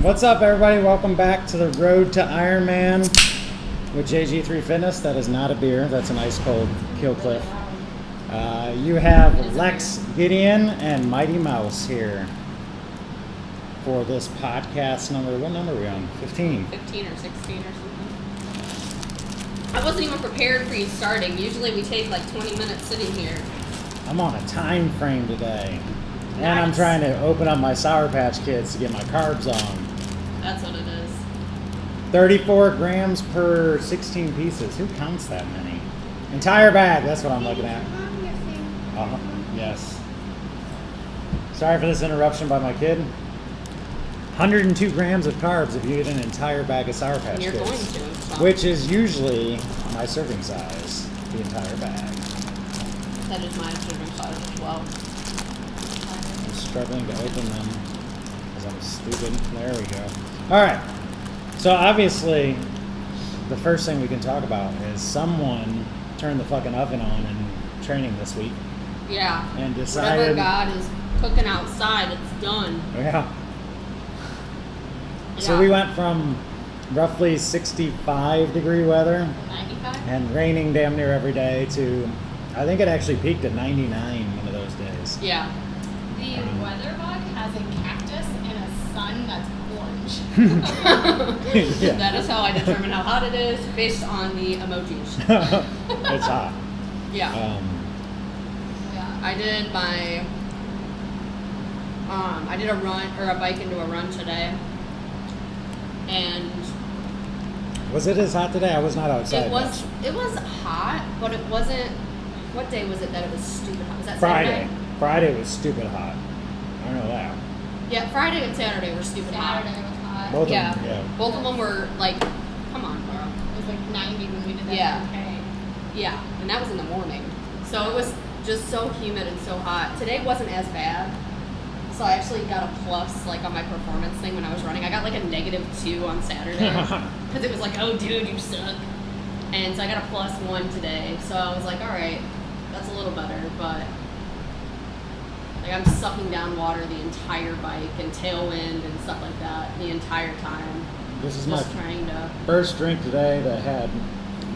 What's up, everybody? Welcome back to the Road to Ironman with JG3 Fitness. That is not a beer. That's an ice cold Kill Cliff. You have Lex, Gideon, and Mighty Mouse here for this podcast number. What number are we on? 15. 15 or 16 or something. I wasn't even prepared for you starting. Usually we take like 20 minutes sitting here. I'm on a time frame today. Nice. And I'm trying to open up my Sour Patch Kids to get my carbs on. That's what it is. 34 grams per 16 pieces. Who counts that many? Entire bag, that's what I'm looking at. Yes. Sorry for this interruption by my kid. 102 grams of carbs if you eat an entire bag of Sour Patch And you're Kids. going to. So. Which is usually my serving size, the entire bag. That is my serving size as well. I'm struggling to open them because I'm stupid. There we go. All right. So obviously, the first thing we can talk about is someone turned the fucking oven on in training this week. Yeah. And decided. Whatever God is cooking outside, it's done. Yeah. Yeah. So we went from roughly 65 degree weather 95? and raining damn near every day to, I think it actually peaked at 99 one of those days. Yeah. The weather bug has a cactus and a sun that's orange. Yeah. That is how I determine how hot it is based on the emojis. It's hot. Yeah. Yeah. I did my I did a run or a bike into a run today, and Was it as hot today? I was not outside. it was hot, but it wasn't. What day was it that it was stupid hot? Was that Friday. Saturday? Friday was stupid hot. I know that. Yeah, Friday and Saturday were stupid Saturday hot. was hot. Both Yeah. of them. Yeah. Both of them were like, come on, bro. It was like 90 when we did that. Yeah. Okay. Yeah, and that was in the morning, so it was just so humid and so hot. Today wasn't as bad. So I actually got a plus like on my performance thing when I was running. I got like a -2 on Saturday because it was like, oh dude, you suck. And so I got a +1 today. So I was like, all right, that's a little better. But like I'm sucking down water the entire bike and tailwind and stuff like that the entire time. This is Just my trying to. first drink today that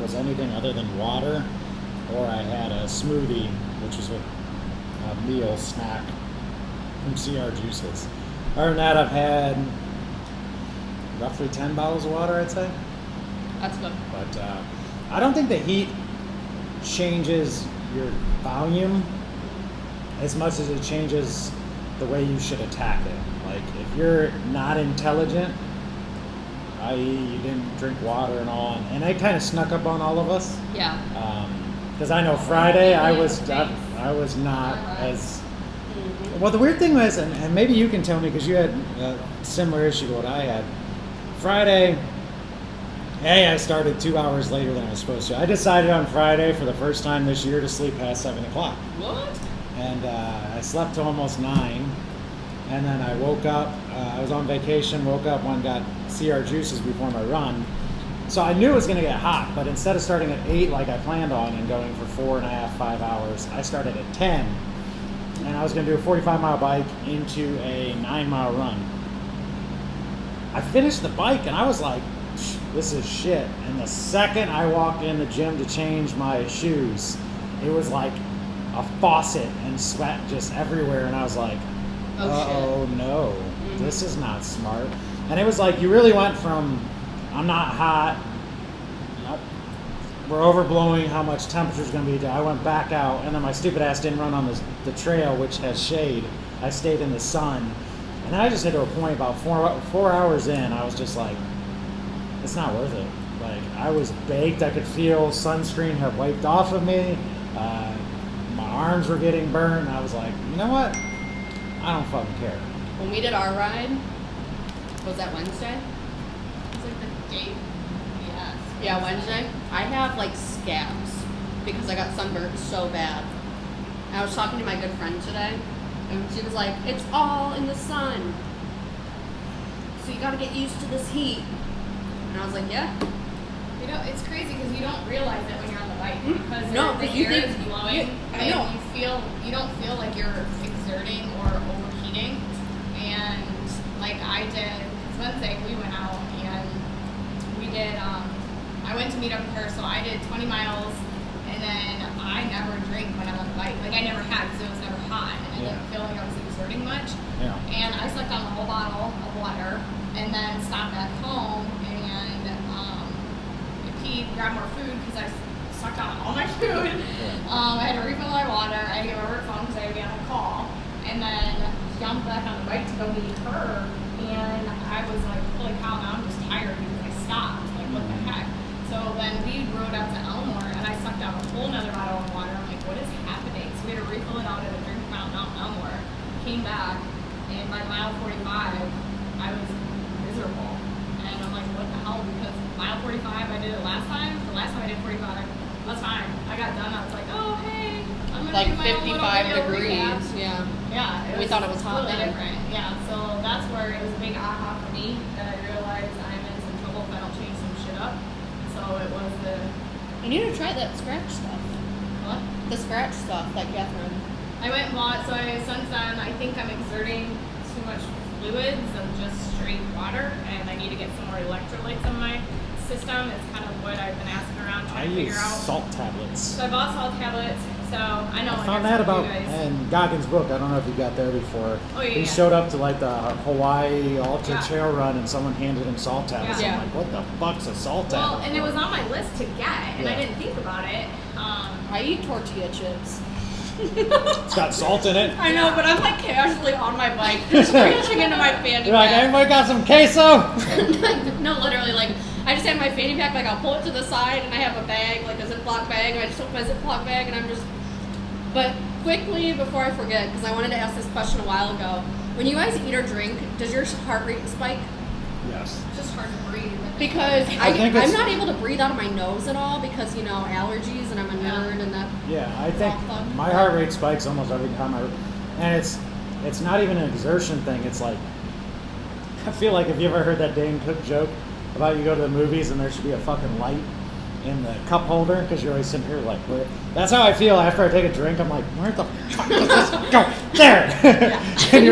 was anything other than water, or I had a smoothie, which was a meal snack from CR Juices. Other than that, I've had roughly 10 bottles of water, I'd say. That's good. But I don't think the heat changes your volume as much as it changes the way you should attack it. Like, if you're not intelligent, i.e. you didn't drink water and all, and it kind of snuck up on all of us. Yeah. Because I know Friday I was not as... Well, the weird thing was, and maybe you can tell me because you had a similar issue to what I had. Friday, I started 2 hours later than I was supposed to. I decided on Friday for the first time this year to sleep past 7 o'clock. What? And I slept till almost 9. And then I woke up, I was on vacation, woke up, got CR Juices before my run. So I knew it was going to get hot, but instead of starting at 8 like I planned on and going for 4.5, 5 hours, I started at 10. And I was going to do a 45-mile bike into a 9-mile run. I finished the bike and I was like, this is shit. And the second I walked in the gym to change my shoes, it was like a faucet and sweat just everywhere. And I was like, oh no, this is not smart. And it was like, you really went from, I'm not hot, we're overblowing how much temperature's going to be. I went back out, and then my stupid ass didn't run on the trail, which has shade. I stayed in the sun. And then I just hit to a point about 4 hours in, I was just like, it's not worth it. Like, I was baked. I could feel sunscreen had wiped off of me. My arms were getting burnt. And I was like, you know what? I don't fucking care. When we did our ride, was that Wednesday? It was like the day. Yes. Yeah, Wednesday. I have like scabs because I got sunburned so bad. And I was talking to my good friend today, and she was like, "It's all in the sun, so you got to get used to this heat." And I was like, "Yeah." You know, it's crazy because you don't realize it when you're on the bike because No, the but you air think- is blowing I know. and you don't feel like you're exerting or overheating. And like I did, Wednesday we went out and we did. I went to meet up with her, so I did 20 miles, and then I never drink when I'm on the bike. Like I never had because it was never hot, and I didn't feel like I was exerting much. Yeah. And I sucked down the whole bottle of water, and then stopped back home and I peed, grabbed more food because I sucked down all my food. I had to refill my water. I had to get my work phone because I had to be on a call, and then jumped back on the bike to go meet her. And I was like, holy cow, now I'm just tired because I stopped. Like, what the heck? So then we rode out to Elmore, and I sucked down a whole nother bottle of water. I'm like, what is happening? So we had to refill it out at a drink fountain out in Elmore. Came back, and by mile 45, I was miserable. And I'm like, what the hell? Because mile 45, I did it last time. The last time I did 45, that's fine. I got done. I was like, oh, hey. I'm gonna Like do my own little 55 video degrees. recap. Yeah. Yeah, We thought it was hot really then. different. Yeah, so that's where it was a big aha for me that I realized I'm in some trouble if I don't change some shit up. So it was the I need to try that scratch stuff. what? The scratch stuff that Catherine. I went and bought. So since then, I think I'm exerting too much fluids and just straight water, and I need to get some more electrolytes in my system. It's kind of what I've been asking around I trying to use figure out. salt tablets. So I bought salt tablets. So I know I like found I that told about you guys. in Goggins' book. I don't know if you got there before. Oh, yeah, He yeah. showed up to like the Hawaii Ultra Yeah. Trail Run, and someone handed him salt tablets. Yeah. I'm like, what the fuck's a salt Well, tablet? and it was on my list to get, and I Yeah. didn't think about it. I eat tortilla chips. It's got salt in it. I know, but I'm like casually on my bike, just reaching into my fanny You're like, pack. anybody got some queso? No, literally, like, I just have my fanny pack, like, I'll pull it to the side, and I have a bag, like a Ziploc bag, and I just open my Ziploc bag, and I'm just... But quickly, before I forget, because I wanted to ask this question a while ago, when you guys eat or drink, does your heart rate spike? Yes. It's just hard to breathe. Because I think I'm it's- not able to breathe out of my nose at all because, you know, allergies, and I'm a nerd, and that... Yeah, I think Salt fun. my heart rate spikes almost every time and it's not even an exertion thing. It's like, I feel like, have you ever heard that Dane Cook joke about you go to the movies and there should be a fucking light in the cup holder because you're always sitting here like, where? That's how I feel after I take a drink. I'm like, where the fuck does this go? There. And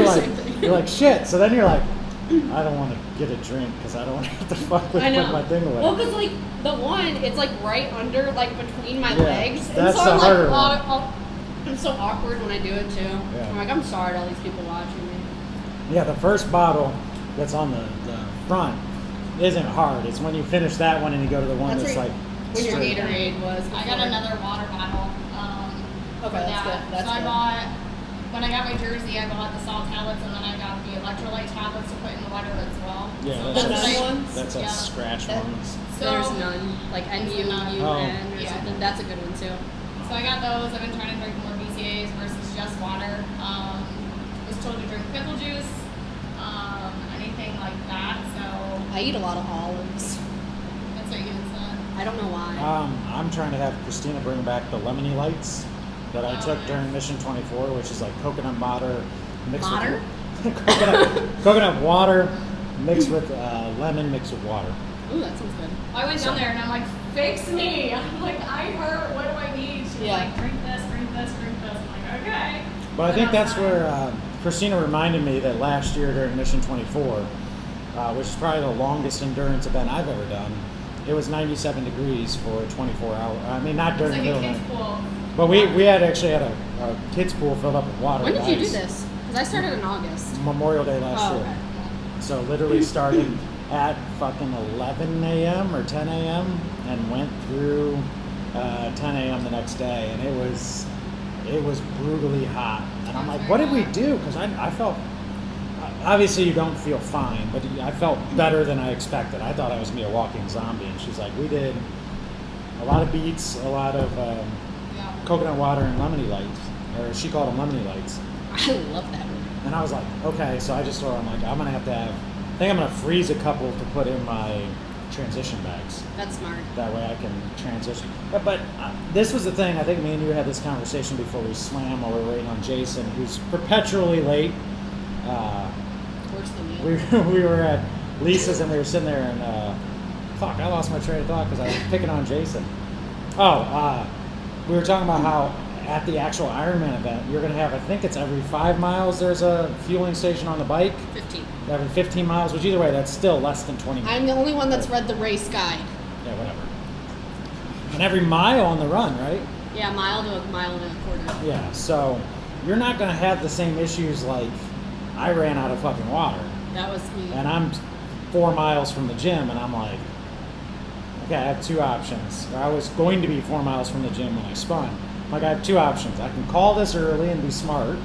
you're like, shit. So then you're like, I don't want to get a drink because I don't want to have to fuck with I know. put my thing away. Well, because, like, the one, it's, like, right under, like, between my Yeah, legs. And that's so the I'm harder like, one. I'm so awkward when I do it, too. Yeah. I'm like, I'm sorry to all these people watching me. Yeah, the first bottle that's on the front isn't hard. It's when you finish that one and you go to the one that's right. like When your straight. Gatorade was. I got before. another water bottle. Okay, for that's that. good. That's so I good. bought, when I got my jersey, I bought the salt tablets, and then I got the electrolyte tablets to put in the water as well. Yeah, so that's The that's nun like- ones? That's a Yeah. scratch That- ones. So, There's none. Like There's none. NUUN or Yeah. something. That's a good one, too. So I got those. I've been trying to drink more BCAAs versus just water. Was told to drink pickle juice, anything like that. So I eat a lot of olives. that's what you said. I don't know why. I'm trying to have Christina bring back the lemony lights that I Oh, took nice. during Mission 24, which is like coconut water mixed Water? with coconut water mixed with lemon mixed with water. Ooh, that sounds good. I went down there and I'm like, fix me. I'm like, I hurt. What do I need? She's Yeah. like, drink this, drink this, drink this. I'm like, okay. But I Then think I'm that's fine. where Christina reminded me that last year during Mission 24, which is probably the longest endurance event I've ever done, it was 97 degrees for 24 hours. I mean, not It's during like the a middle of kid's the night. pool. But we had actually had a kids pool filled up with water. When did and you do ice. this? Because I started in August. Memorial Day last Oh, year. okay. So literally started at fucking 11 a.m. or 10 a.m. and went through 10 a.m. the next day, and it was brutally hot. And I'm like, what did we do? Because I felt, obviously you don't feel fine, but I felt better than I expected. I thought I was gonna be a walking zombie, and she's like, we did a lot of beets, a lot of Yeah. coconut water and lemony lights, or she called them lemony lights. I love that one. And I was like, okay, so I just told her, I'm like, I'm gonna have to have, I think I'm gonna freeze a couple to put in my transition bags. That's smart. That way I can transition. But this was the thing, I think me and you had this conversation before we swam while we were waiting on Jason, who's perpetually late. Worse than you. We were at Lisa's and we were sitting there and, fuck, I lost my train of thought because I was picking on Jason. We were talking about how at the actual Ironman event, you're going to have, I think it's every 5 miles, there's a fueling station on the bike. 15. Every 15 miles, which either way, that's still less than 20 minutes. I'm the only one that's read the race guide. Yeah, whatever. And every mile on the run, right? Yeah, mile to a mile and a quarter. Yeah, so you're not going to have the same issues like I ran out of fucking water. That was me. And I'm 4 miles from the gym, and I'm like, okay, I have two options. I was going to be 4 miles from the gym when I spun. Like, I have two options. I can call this early and be smart,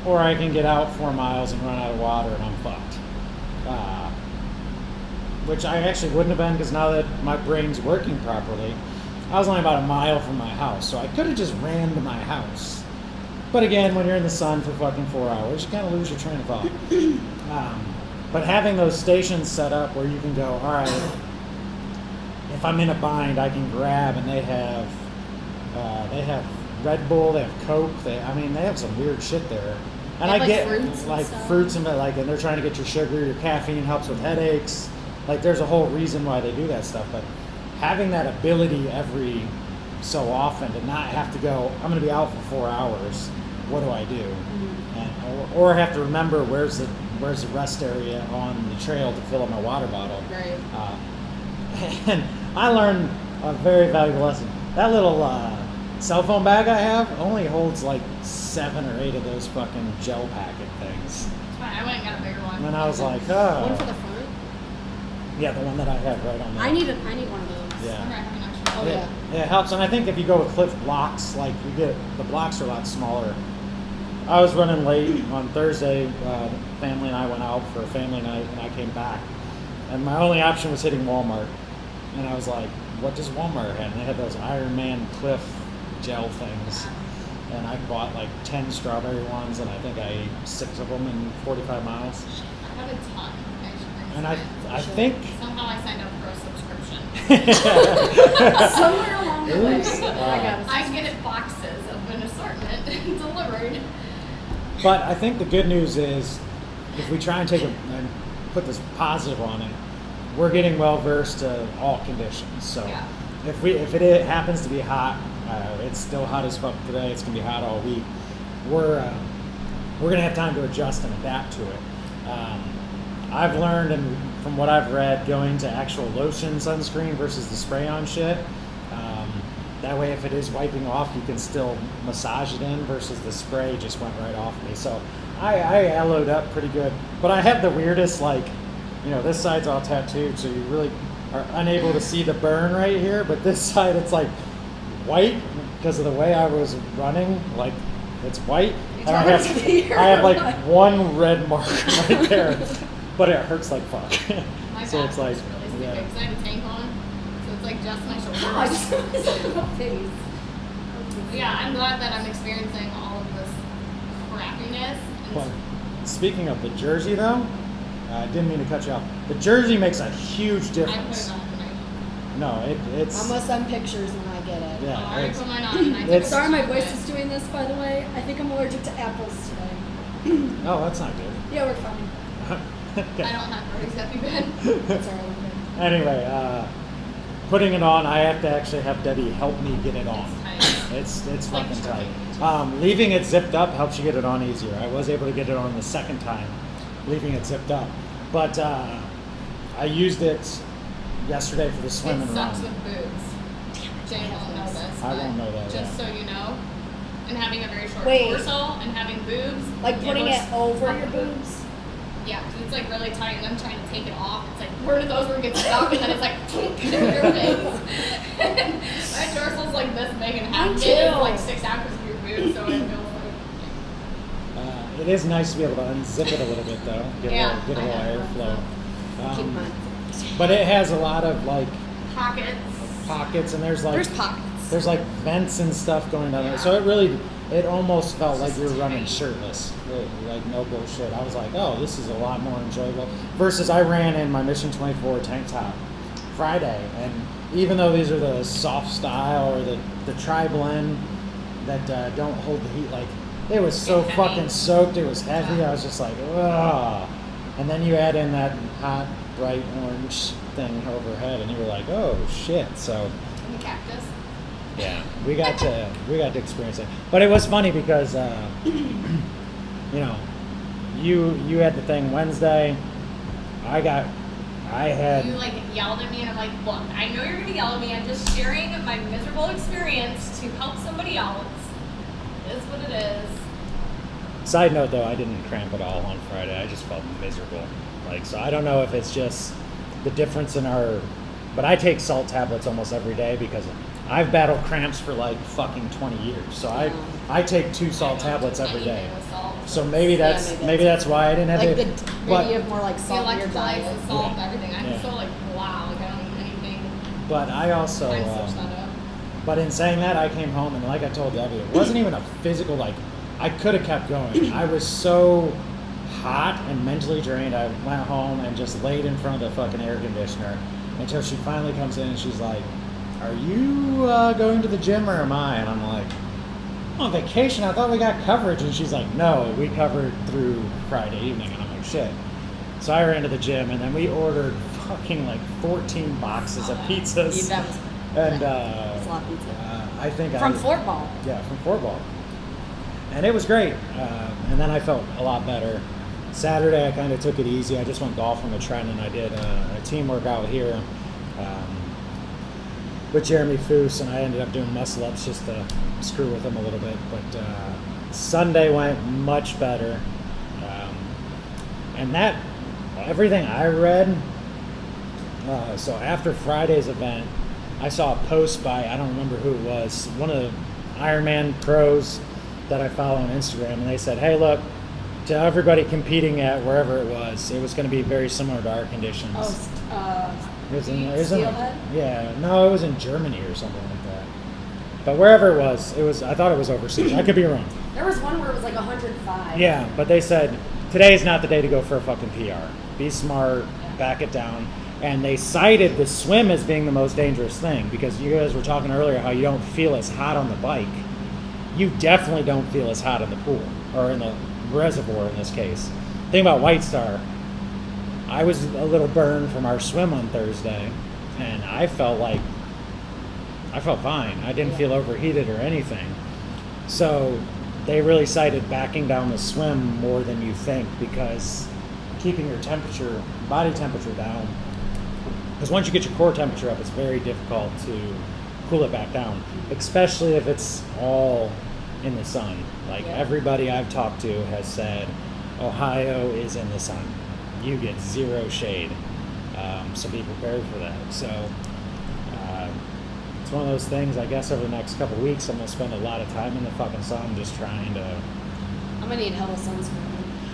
or I can get out 4 miles and run out of water, and I'm fucked. Which I actually wouldn't have been, because now that my brain's working properly, I was only about a mile from my house, so I could have just ran to my house. But again, when you're in the sun for fucking 4 hours, you kind of lose your train of thought. But having those stations set up where you can go, all right, if I'm in a bind, I can grab, and they have Red Bull, they have Coke, they have some weird shit there. And They have, I get fruits and like stuff. fruits and they're trying to get your sugar, your caffeine helps with headaches. Like, there's a whole reason why they do that stuff. But having that ability every so often to not have to go, I'm going to be out for 4 hours. What do I do? Mm-hmm. And, or I have to remember where's the rest area on the trail to fill up my water bottle. Right. And I learned a very valuable lesson. That little cell phone bag I have only holds like 7 or 8 of those fucking gel packet things. I went and got a bigger one. And I was like, One for the front? yeah, the one that I have right on there. I need one of those. Yeah. Remember, I have an extra Oh, it, yeah. it helps, and I think if you go with Cliff blocks, like you get the blocks are a lot smaller. I was running late on Thursday. Family and I went out for a family night, and I came back, and my only option was hitting Walmart. And I was like, "What does Walmart have?" And they had those Ironman Cliff gel things, and I bought like 10 strawberry ones, and I think I ate 6 of them in 45 miles. I have a ton, actually. And I think Somehow I signed up for a subscription. Somewhere along the way. Uh, I get boxes of an assortment delivered. But I think the good news is, if we try and and put this positive on it, we're getting well versed to all conditions. So Yeah. if it happens to be hot, it's still hot as fuck today. It's gonna be hot all week. We're gonna have time to adjust and adapt to it. I've learned, and from what I've read, going to actual lotion sunscreen versus the spray-on shit. That way, if it is wiping off, you can still massage it in versus the spray just went right off me. So I yellowed up pretty good. But I have the weirdest, like, this side's all tattooed, so you really are unable to see the burn right here. But this side, it's like white because of the way I was running. Like, it's white. It's And hard to be I have like one red mark right there, but it hurts like fuck. My So back it's like, was really stupid yeah. because I have a tank on, so it's like just my shoulders. Oh, I just realized about face. Yeah, I'm glad that I'm experiencing all of this crappiness. And Well, speaking of the jersey, though, I didn't mean to cut you off. The jersey makes a huge I put difference. it on tonight. No, it's I'm gonna send pictures when I get it. Yeah, I already it's- put mine on and I took it's- a Sorry, my picture of voice it. is doing this, by the way. I think I'm allergic to apples today. oh, that's not good. Yeah, we're fine. I Okay. don't have worries, have you been? That's all right. Anyway, putting it on, I have to actually have Debbie help me get it on. It's It's Like fucking tricky. tight. Leaving it zipped up helps you get it on easier. I was able to get it on the second time, leaving it zipped up. But I used it yesterday for the swim It and sucks run. with boobs. Jay won't know this. I but won't know that, Just yeah. so you know. And having a very short Wait. torso and having boobs. Like putting looks it over your fucking- boobs? Yeah, 'cause it's like really tight and I'm trying to take it off. It's like one of those where it gets stuck and then it's like in your face. My torso's like this big and half Me of it is too. like 6 hours of your boobs, so it feels like It is nice to be able to unzip it a little bit, though. Yeah, Get a I little know. airflow. Keep mine. But it has a lot of like pockets. pockets, and there's like There's pockets. there's like vents and stuff going down there. Yeah. So it almost felt like you were running shirtless. Like, no bullshit. I was like, oh, this is a lot more enjoyable. Versus I ran in my Mission 24 tank top Friday, and even though these are the soft style or the tri-blend that don't hold the heat, like, it was so It's heavy. fucking soaked, it was heavy. I was just like, ugh. And then you add in that hot, bright orange thing overhead, and you were like, oh shit. So And the cactus. yeah, we got to experience it. But it was funny because you know, you had the thing Wednesday. I had. You like yelled at me, and I'm like, look, I know you're gonna yell at me. I'm just sharing my miserable experience to help somebody else. It is what it is. Side note though, I didn't cramp at all on Friday. I just felt miserable. Like, so I don't know if it's just the difference in our. But I take salt tablets almost every day because I've battled cramps for like fucking 20 years. So I take 2 salt tablets every day. So maybe that's why I didn't have like it. maybe you have more like The salt in your electrolytes, diet. the salt, everything. I'm Yeah. so like, wow, like I don't eat anything. But I also. I switched that up. But in saying that, I came home and like I told Debbie, it wasn't even a physical, like, I could have kept going. I was so hot and mentally drained. I went home and just laid in front of the fucking air conditioner until she finally comes in and she's like, are you going to the gym or am I? And I'm like, I'm on vacation. I thought we got coverage. And she's like, no, we covered through Friday evening. And I'm like, shit. So I ran to the gym and then we ordered fucking like 14 boxes of pizzas. That was And a lot of pizza. I think From Fort Ball. Yeah, from Fort Ball. And it was great. And then I felt a lot better. Saturday, I kind of took it easy. I just went golfing with Trent, and I did a team workout here with Jeremy Foose, and I ended up doing muscle ups just to screw with him a little bit. But Sunday went much better. And that, everything I read, so after Friday's event, I saw a post by, I don't remember who it was, one of the Ironman pros that I follow on Instagram, and they said, hey, look, to everybody competing at wherever it was going to be very similar to our conditions. It was Steelhead? Yeah, no, it was in Germany or something like that. But wherever it was, I thought it was overseas. I could be wrong. There was one where it was like 105. Yeah, but they said, today is not the day to go for a fucking PR. Be smart, back it down. And they cited the swim as being the most dangerous thing because you guys were talking earlier how you don't feel as hot on the bike. You definitely don't feel as hot in the pool or in the reservoir in this case. Thing about White Star, I was a little burned from our swim on Thursday, and I felt fine. I didn't feel overheated or anything. So they really cited backing down the swim more than you think because keeping your temperature, body temperature down. Because once you get your core temperature up, it's very difficult to cool it back down, especially if it's all in the sun. Like everybody I've talked to has said, Ohio is in the sun. You get zero shade. So be prepared for that. So it's one of those things, I guess over the next couple of weeks, I'm going to spend a lot of time in the fucking sun just trying to... I'm going to need hella sunscreen.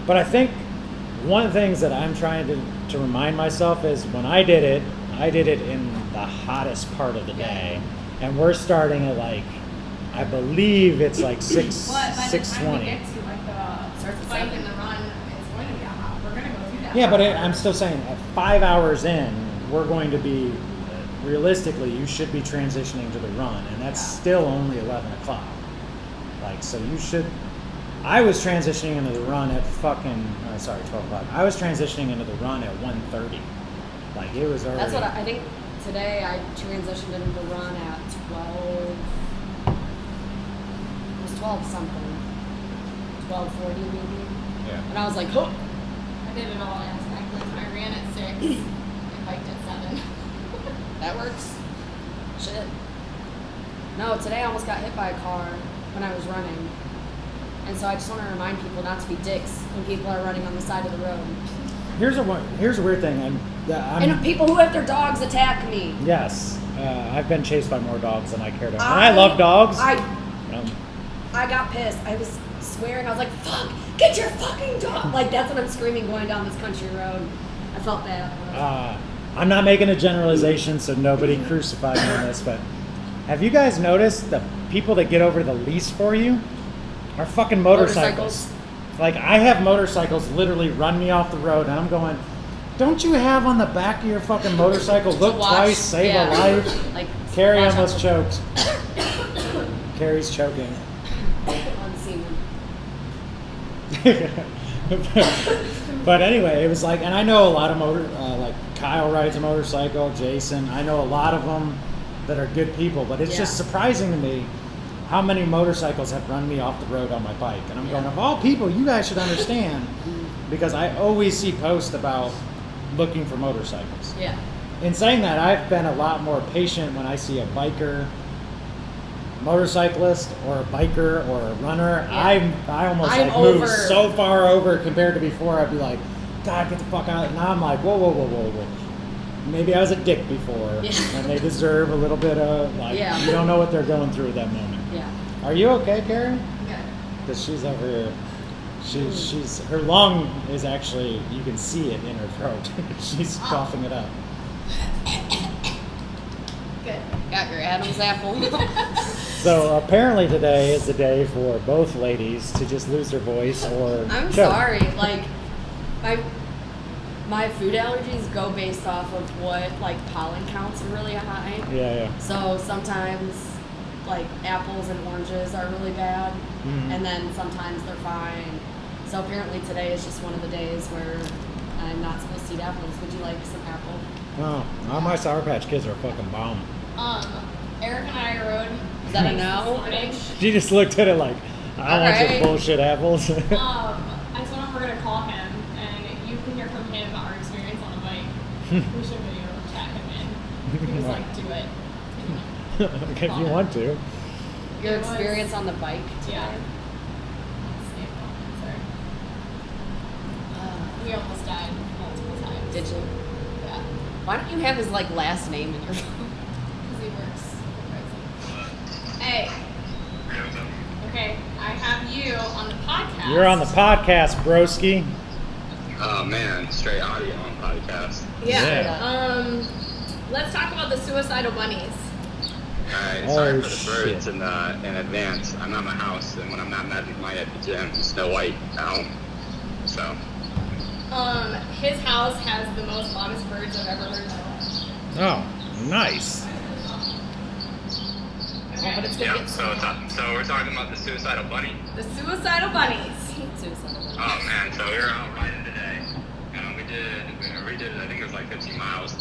But I think one of the things that I'm trying to remind myself is when I did it in the hottest part of the day. And we're starting at like, I believe it's like 6:20. By the time we get to like the bike and the run, it's going to be hot. We're going to go through that. Yeah, but I'm still saying at 5 hours in, we're going to be, realistically, you should be transitioning to the run. And that's still only 11 o'clock. Like, so you should... I was transitioning into the run at 12 o'clock. I was transitioning into the run at 1:30. Like, it was already... That's what I think today I transitioned into the run at 12. It was 12 something. 12:40 maybe. Yeah. And I was like, oh. I did it all last night. I ran at 6 and biked at 7. That works. Shit. No, today I almost got hit by a car when I was running. And so I just want to remind people not to be dicks when people are running on the side of the road. Here's a weird thing. And people who have their dogs attack me. Yes. I've been chased by more dogs than I care to. And I love dogs. I got pissed. I was swearing. I was like, fuck, get your fucking dog. Like, that's what I'm screaming going down this country road. I felt bad. I'm not making a generalization, so nobody crucify me on this, but have you guys noticed the people that get over the lease for you are fucking motorcycles? Like, I have motorcycles literally run me off the road, and I'm going, don't you have on the back of your fucking motorcycle, look twice, save a life? Like, Carrie almost choked. Carrie's choking. But anyway, it was like, and I know a lot of like Kyle rides a motorcycle, Jason. I know a lot of them that are good people, but it's just surprising to me how many motorcycles have run me off the road on my bike. And I'm going, of all people, you guys should understand, because I always see posts about looking for motorcycles. Yeah. In saying that, I've been a lot more patient when I see a biker, motorcyclist, or a biker, or a runner. Yeah. I almost I'm like move over. so far over compared to before. I'd be like, God, get the fuck out. Now I'm like, whoa. Maybe I was a dick before, and they deserve a little bit of, like, you don't know what they're going through at that moment. Yeah. Are you okay, Carrie? Good. Because she's over here. She's her lung is actually, you can see it in her throat. She's coughing it up. Good. Got your Adam's apple. So apparently today is the day for both ladies to just lose their voice or I'm choke. sorry. Like, my food allergies go based off of what, like, pollen counts are really high. Yeah. So sometimes, like, apples and oranges are really bad, and then sometimes they're fine. So apparently today is just one of the days where I'm not supposed to eat apples. Would you like some apple? Oh, all my Sour Patch Kids are a fucking bomb. Eric and I rode. Is that a this no? morning. She just looked at it like, I don't want your Alright. bullshit apples. I told him we're gonna call him, and you can hear from him our experience on a bike. We should video chat him in. He was like, "Do it." Okay, if you want to. Your It was- experience on the bike? Yeah. We almost died multiple times. Did you? Yeah. Why don't you have his, like, last name in your phone? Because he works. Hey. Okay, I have you on the podcast. You're on the podcast, broski. Oh man, straight audio on podcast. Yeah. Let's talk about the suicidal bunnies. Alright, Oh, sorry for the shit. birds in advance. I'm at my house, and when I'm not at the gym, Snow White at home. So, His house has the most loudest birds I've ever heard in my life. Oh, nice. Oh, but it's gonna yeah. get So we're talking about the suicidal bunny. The suicidal bunnies. suicidal. Oh man, so we were out riding today. We did I think it was like 15 miles.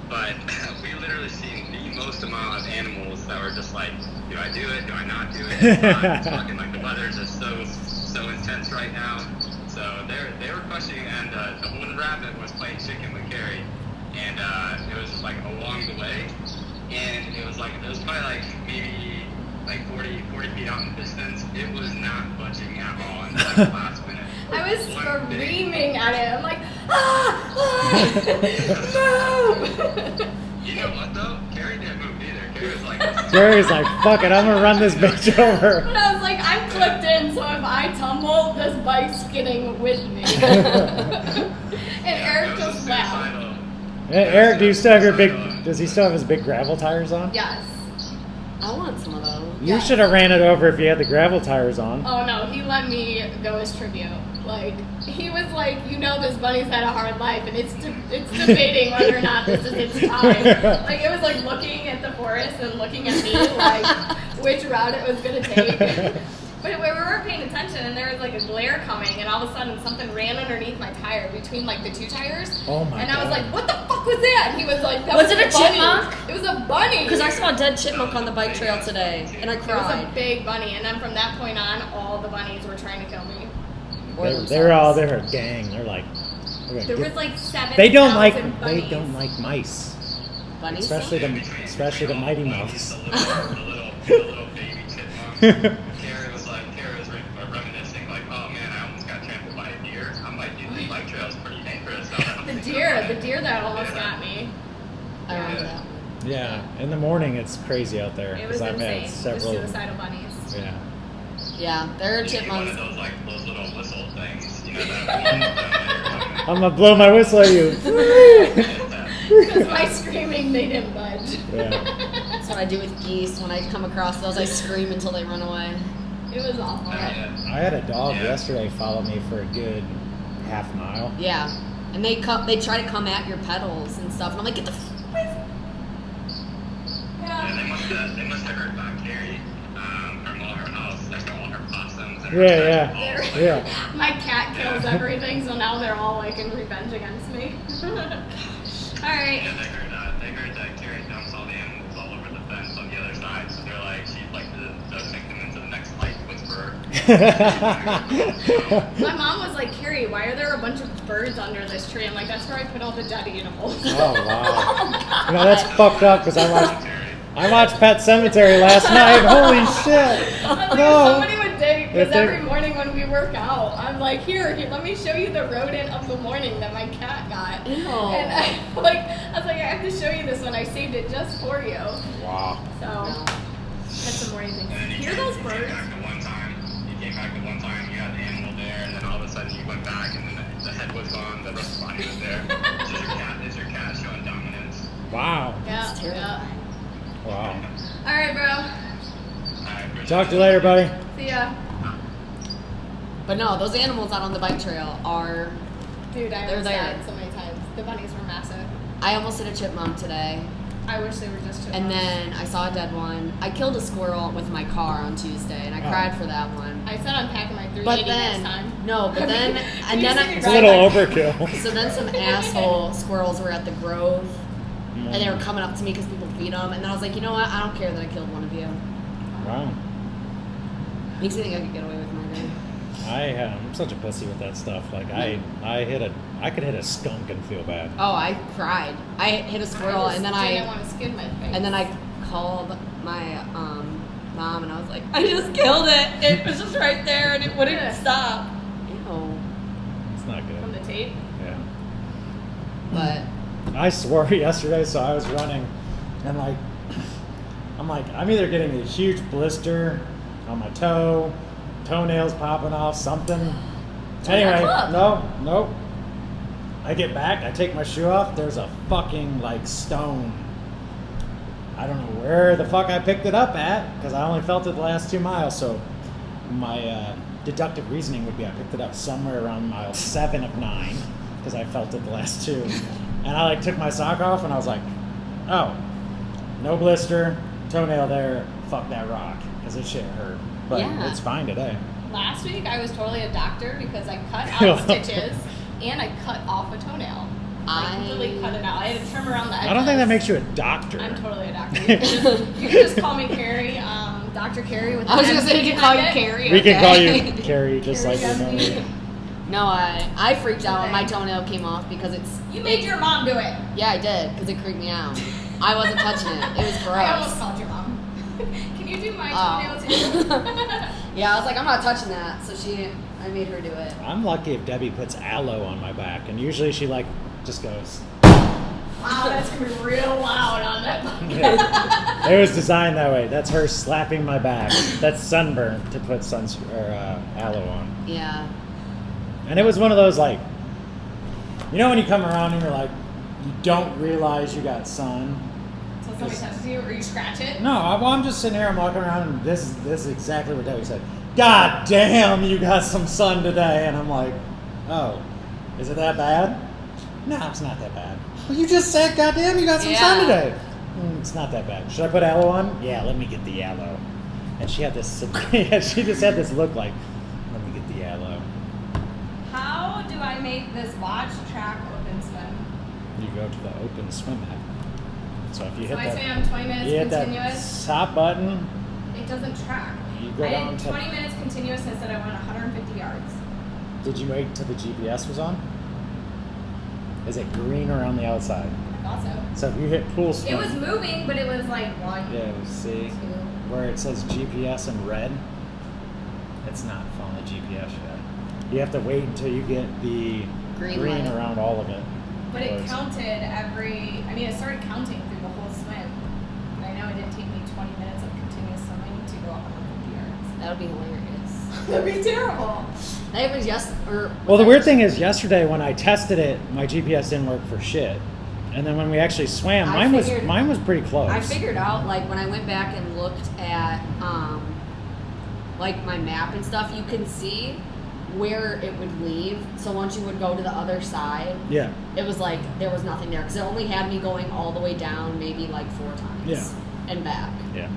But we literally seen the most amount of animals that were just like, do I do it? Do I not do it? It's fucking like the weather's just so intense right now. So they were questioning, and the one rabbit was playing chicken with Carrie, and it was just like along the way, and it was probably like maybe like 40 feet out in the distance. It was not budging at all in like the last minute. I was One big- screaming at it. I'm like, move! You know what though? Carrie didn't move either. Carrie was like, Jerry's like, fuck it, I'm gonna run this bitch over. But I was like, I'm clipped in, so if I tumble, this bike's getting with me. And Eric just laughed. Hey, Eric, do you still have your does he still have his big gravel tires on? Yes. I want some of those. You Yeah. should have ran it over if you had the gravel tires on. Oh no, he let me go as tribute. Like, he was like, you know, this bunny's had a hard life, and it's debating whether or not this is its time. Like, it was like looking at the forest and looking at me, like, which route it was gonna take. But we weren't paying attention, and there was like a glare coming, and all of a sudden something ran underneath my tire, between like the two tires. Oh my And I was God. like, what the fuck was that? And he was like, that Was it a bunny. chipmunk? It was a bunny. Because I saw a dead chipmunk on the bike trail today, and I It was a cried. big bunny, and then from that point on, all the bunnies were trying to kill me. Or They're a gang. They're like, okay, There was like 7,000 they don't bunnies. like mice, bunnies. especially the mighty mouse. The little baby chipmunk. Carrie was reminiscing, like, oh man, I almost got trampled by a deer. I'm like, dude, the bike trail is pretty dangerous. The deer that almost got me. I remember that one. Yeah, in the morning it's crazy out there It was I've insane. had The several. suicidal bunnies. Yeah. Yeah, there are One of chipmunks. those little whistle things, you know, that I'm gonna blow my whistle at you. Because my screaming made him budge. Yeah. That's what I do with geese. When I come across those, I scream until they run away. It was awful. I had a dog yesterday follow me for a good half mile. Yeah, and they try to come at your pedals and stuff, and I'm like, get the Yeah, they must have heard about Carrie from all her house, like all her possums. And Yeah. My cat kills everything, so now they're all like in revenge against me. Alright. Yeah, they heard that Carrie dumps all the animals all over the fence on the other side, so they're like, she's like My mom was like, Carrie, why are there a bunch of birds under this tree? I'm like, that's where I put all the dead animals. Oh wow! You know that's fucked up because I watched Pet Cemetery last night. Holy shit! I was like, No. somebody would dig, because If they- every morning when we work out, I'm like, here, let me show you the rodent of the morning that my cat got. Ew. And I was like, I have to show you this one. I saved it just for you. Wow. So No. that's some morning things. And then Hear those you birds? came back the one time. You came back the one time. You had an animal there, and then all of a sudden you went back, and then the head was gone. The rest of the body was there. Is your cat showing dominance? Wow. Yeah. It's terrible. Yeah. Wow. All right, bro. Talk to you later, buddy. See ya. But no, those animals out on the bike trail are. Dude, I They're was there. sad so many times. The bunnies were massive. I almost hit a chipmunk today. I wish they were just chipmunks. And then I saw a dead one. I killed a squirrel with my car on Tuesday, and I Oh. cried for that one. I said I'm packing my 380 But next then, time. no, but then, and You then see me It's a ride little my- overkill. so then some asshole squirrels were at the Grove, and they were Mm. coming up to me because people feed them, and then I was like, you know what? I don't care that I killed one of you. Wow. Makes me think I could get away with murder. I'm such a pussy with that stuff. Like I could hit a skunk and feel bad. Oh, I cried. I hit a squirrel, I and then didn't I want to skin my face. and then I called my mom, and I was like, I just killed it. It was just right there, and it wouldn't Yeah. stop. Ew. It's not from good. the tape. Yeah. But I swore yesterday, so I was running, and I'm either getting a huge blister on my toe, toenails popping off, something. Anyway, nope. I get back, I take my shoe off, there's a fucking stone. I don't know where the fuck I picked it up at, because I only felt it the last 2 miles, so my deductive reasoning would be I picked it up somewhere around mile 7 of 9, because I felt it the last 2. And I took my sock off, and I was like, oh, no blister, toenail there, fuck that rock, because it shit hurt. But Yeah. it's fine today. Last week I was totally a doctor because I cut out stitches and I cut off a toenail. I completely cut it out. I had to trim around the edges. I don't think that makes you a doctor. I'm totally a doctor. You can just call me Carrie, Dr. Carrie with I was an gonna say M you can call you behind it. Carrie. We can call okay? you Carrie, just Carrie like you know. Guthrie. No, I freaked out when my toenail came off because it's. You made your mom do it. Yeah, I did because it creeped me out. I wasn't touching it. It was gross. I almost called your mom. Can you do my Oh. toenail too? Yeah, I was like, I'm not touching that. So I made her do it. I'm lucky if Debbie puts aloe on my back, and usually she just goes. Wow, that's gonna be real loud on that podcast. Yeah. It was designed that way. That's her slapping my back. That's sunburn to put aloe on. Yeah. And it was one of those you know when you come around and you're you don't realize you got sun. So somebody touches you or you scratch it? No, I'm just sitting here. I'm walking around, and this is exactly what Debbie said. God damn, you got some sun today, and I'm like, oh, is it that bad? No, it's not that bad. Well, you just said, God damn, you got some sun Yeah. today. It's not that bad. Should I put aloe on? Yeah, let me get the aloe. And she had this. She just had this look like, let me get the aloe. How do I make this watch track open swim? You go to the open swim app. So if you hit So I that, swam 20 minutes you hit continuous. that top button. It doesn't track. You go I down did to. 20 minutes continuous and I said I went 150 yards. Did you wait till the GPS was on? Is it green around the outside? I thought so. So if you hit pool swim, It was moving, but it was like 1, yeah, see 2. where it says GPS in red. It's not following the GPS yet. You have to wait until you get the Green green light. around all of it. But it Or- counted it started counting through the whole swim. And I know it didn't take me 20 minutes of continuous swimming to go 150 yards. That would be hilarious. That'd be terrible. That was Well, the weird thing is, yesterday when I tested it, my GPS didn't work for shit. And then when we actually swam, I figured- mine was pretty close. I figured out when I went back and looked at my map and stuff, you can see where it would leave. So once you would go to the other side, Yeah. it was there was nothing there because it only had me going all the way down maybe 4 times. Yeah. And back. Yeah.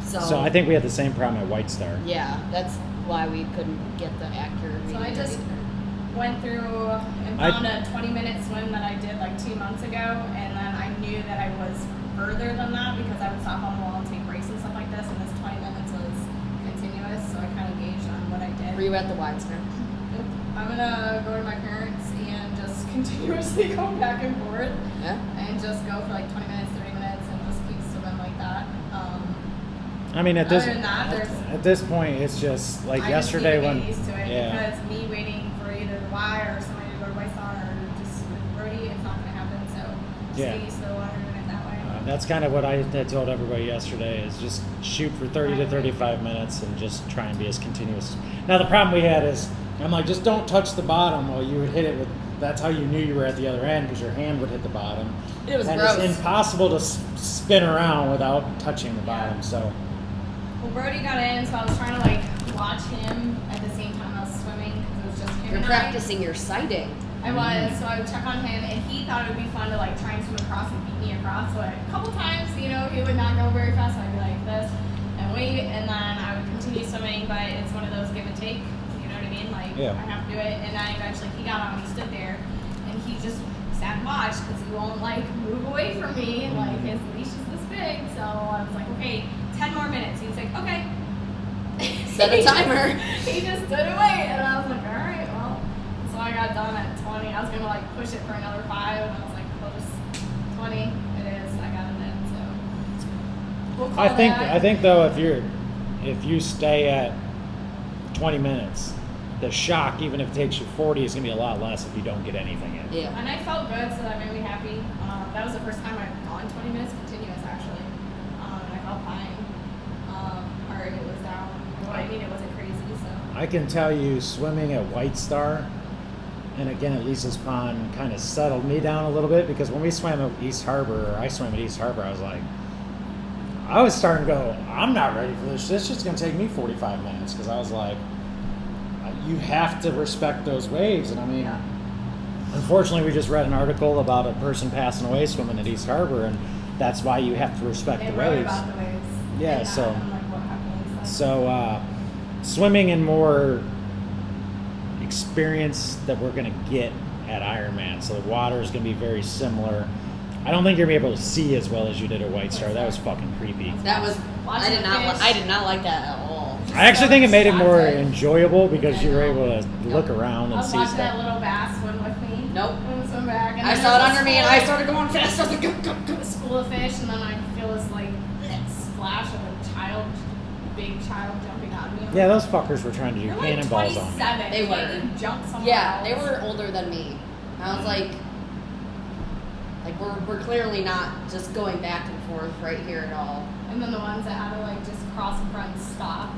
So, So I think we had the same problem at White Star. yeah, that's why we couldn't get the accurate So reading I just either. went through and found a 20-minute swim that I did 2 months ago, and then I knew that I was further than that because I would stop on the wall and take breaks and stuff like this, and this 20 minutes was continuous, so I kind of gauged on what you at the wide center? I'm gonna go to my parents and just continuously go back and forth. Yeah. And just go for like 20 minutes, 30 minutes, and just keep swimming like that. I mean, at this Other than that, at this point, it's just like I yesterday just need to when get used to it yeah. because me waiting for either the Y or somebody to go to White Star or just with Brody, it's not gonna happen. So just Yeah. get used to the water doing it that way. That's kind of what I had told everybody yesterday is just shoot for 30 to 35 minutes and just try and be as continuous. Now the problem we had is I'm like, just don't touch the bottom. Well, you would hit it with. That's how you knew you were at the other end because your hand would hit the bottom. It was and gross. it's impossible to spin around without touching the bottom. So Well, Brody got in, so I was trying to like watch him at the same time I was swimming because it was just him You're and practicing your sighting. I was, so I would check on him, and he thought it would be fun to like try and swim across and beat me across. So a couple times, he would not go very fast. So I'd be like this and wait, and then I would continue swimming. But it's one of those give and take. You know what I mean? Like Yeah. I have to do it, and then eventually he got on. He stood there, and he just sat and watched because he won't like move away from me. Like his leash is this big, so I was like, okay, 10 more minutes. He was like, okay. Set a timer. He just stood away, and I was like, all right, well. So I got done at 20. I was gonna like push it for another 5, and I was like, well, just 20. It is. I got it in. So we'll call I think that. though if you stay at 20 minutes, the shock, even if it takes you 40, is gonna be a lot less if you don't get anything in. Yeah. And I felt good, so that made me happy. That was the first time I've gone 20 minutes continuous, actually. And I felt fine. Or it was down. Well, I mean, it wasn't crazy, so. I can tell you, swimming at White Star, and again at Lisa's Pond, kind of settled me down a little bit because when we swam at East Harbor, or I swam at East Harbor, I was starting to go, I'm not ready for this. This is just going to take me 45 minutes because I was like, you have to respect those waves. And I mean, unfortunately, we just read an article about a person passing away swimming at East Harbor, and that's why you have to respect They the wrote waves. about the waves. Yeah, and, so- and, like, what happened. So, swimming in more experience that we're going to get at Ironman. So the water is going to be very similar. I don't think you're going to be able to see as well as you did at White Star. That was fucking creepy. That was. I did not. I did not like that at all. I actually think it made it more enjoyable because you were able to look around I and was see watching that stuff. little bass swim with me. Nope. And swim back. And I then saw it there's under a me, and I school- started going fast. I was like, go, go, go. a school of fish, and then I feel this like splash of a big child jumping out of me. Yeah, those fuckers were trying to do They're like cannonballs on me. 27. They They were. can't even jump somewhere Yeah, else. they were older than me. I was like we're clearly not just going back and forth right here at all. And then the ones that had to like just cross in front and stop.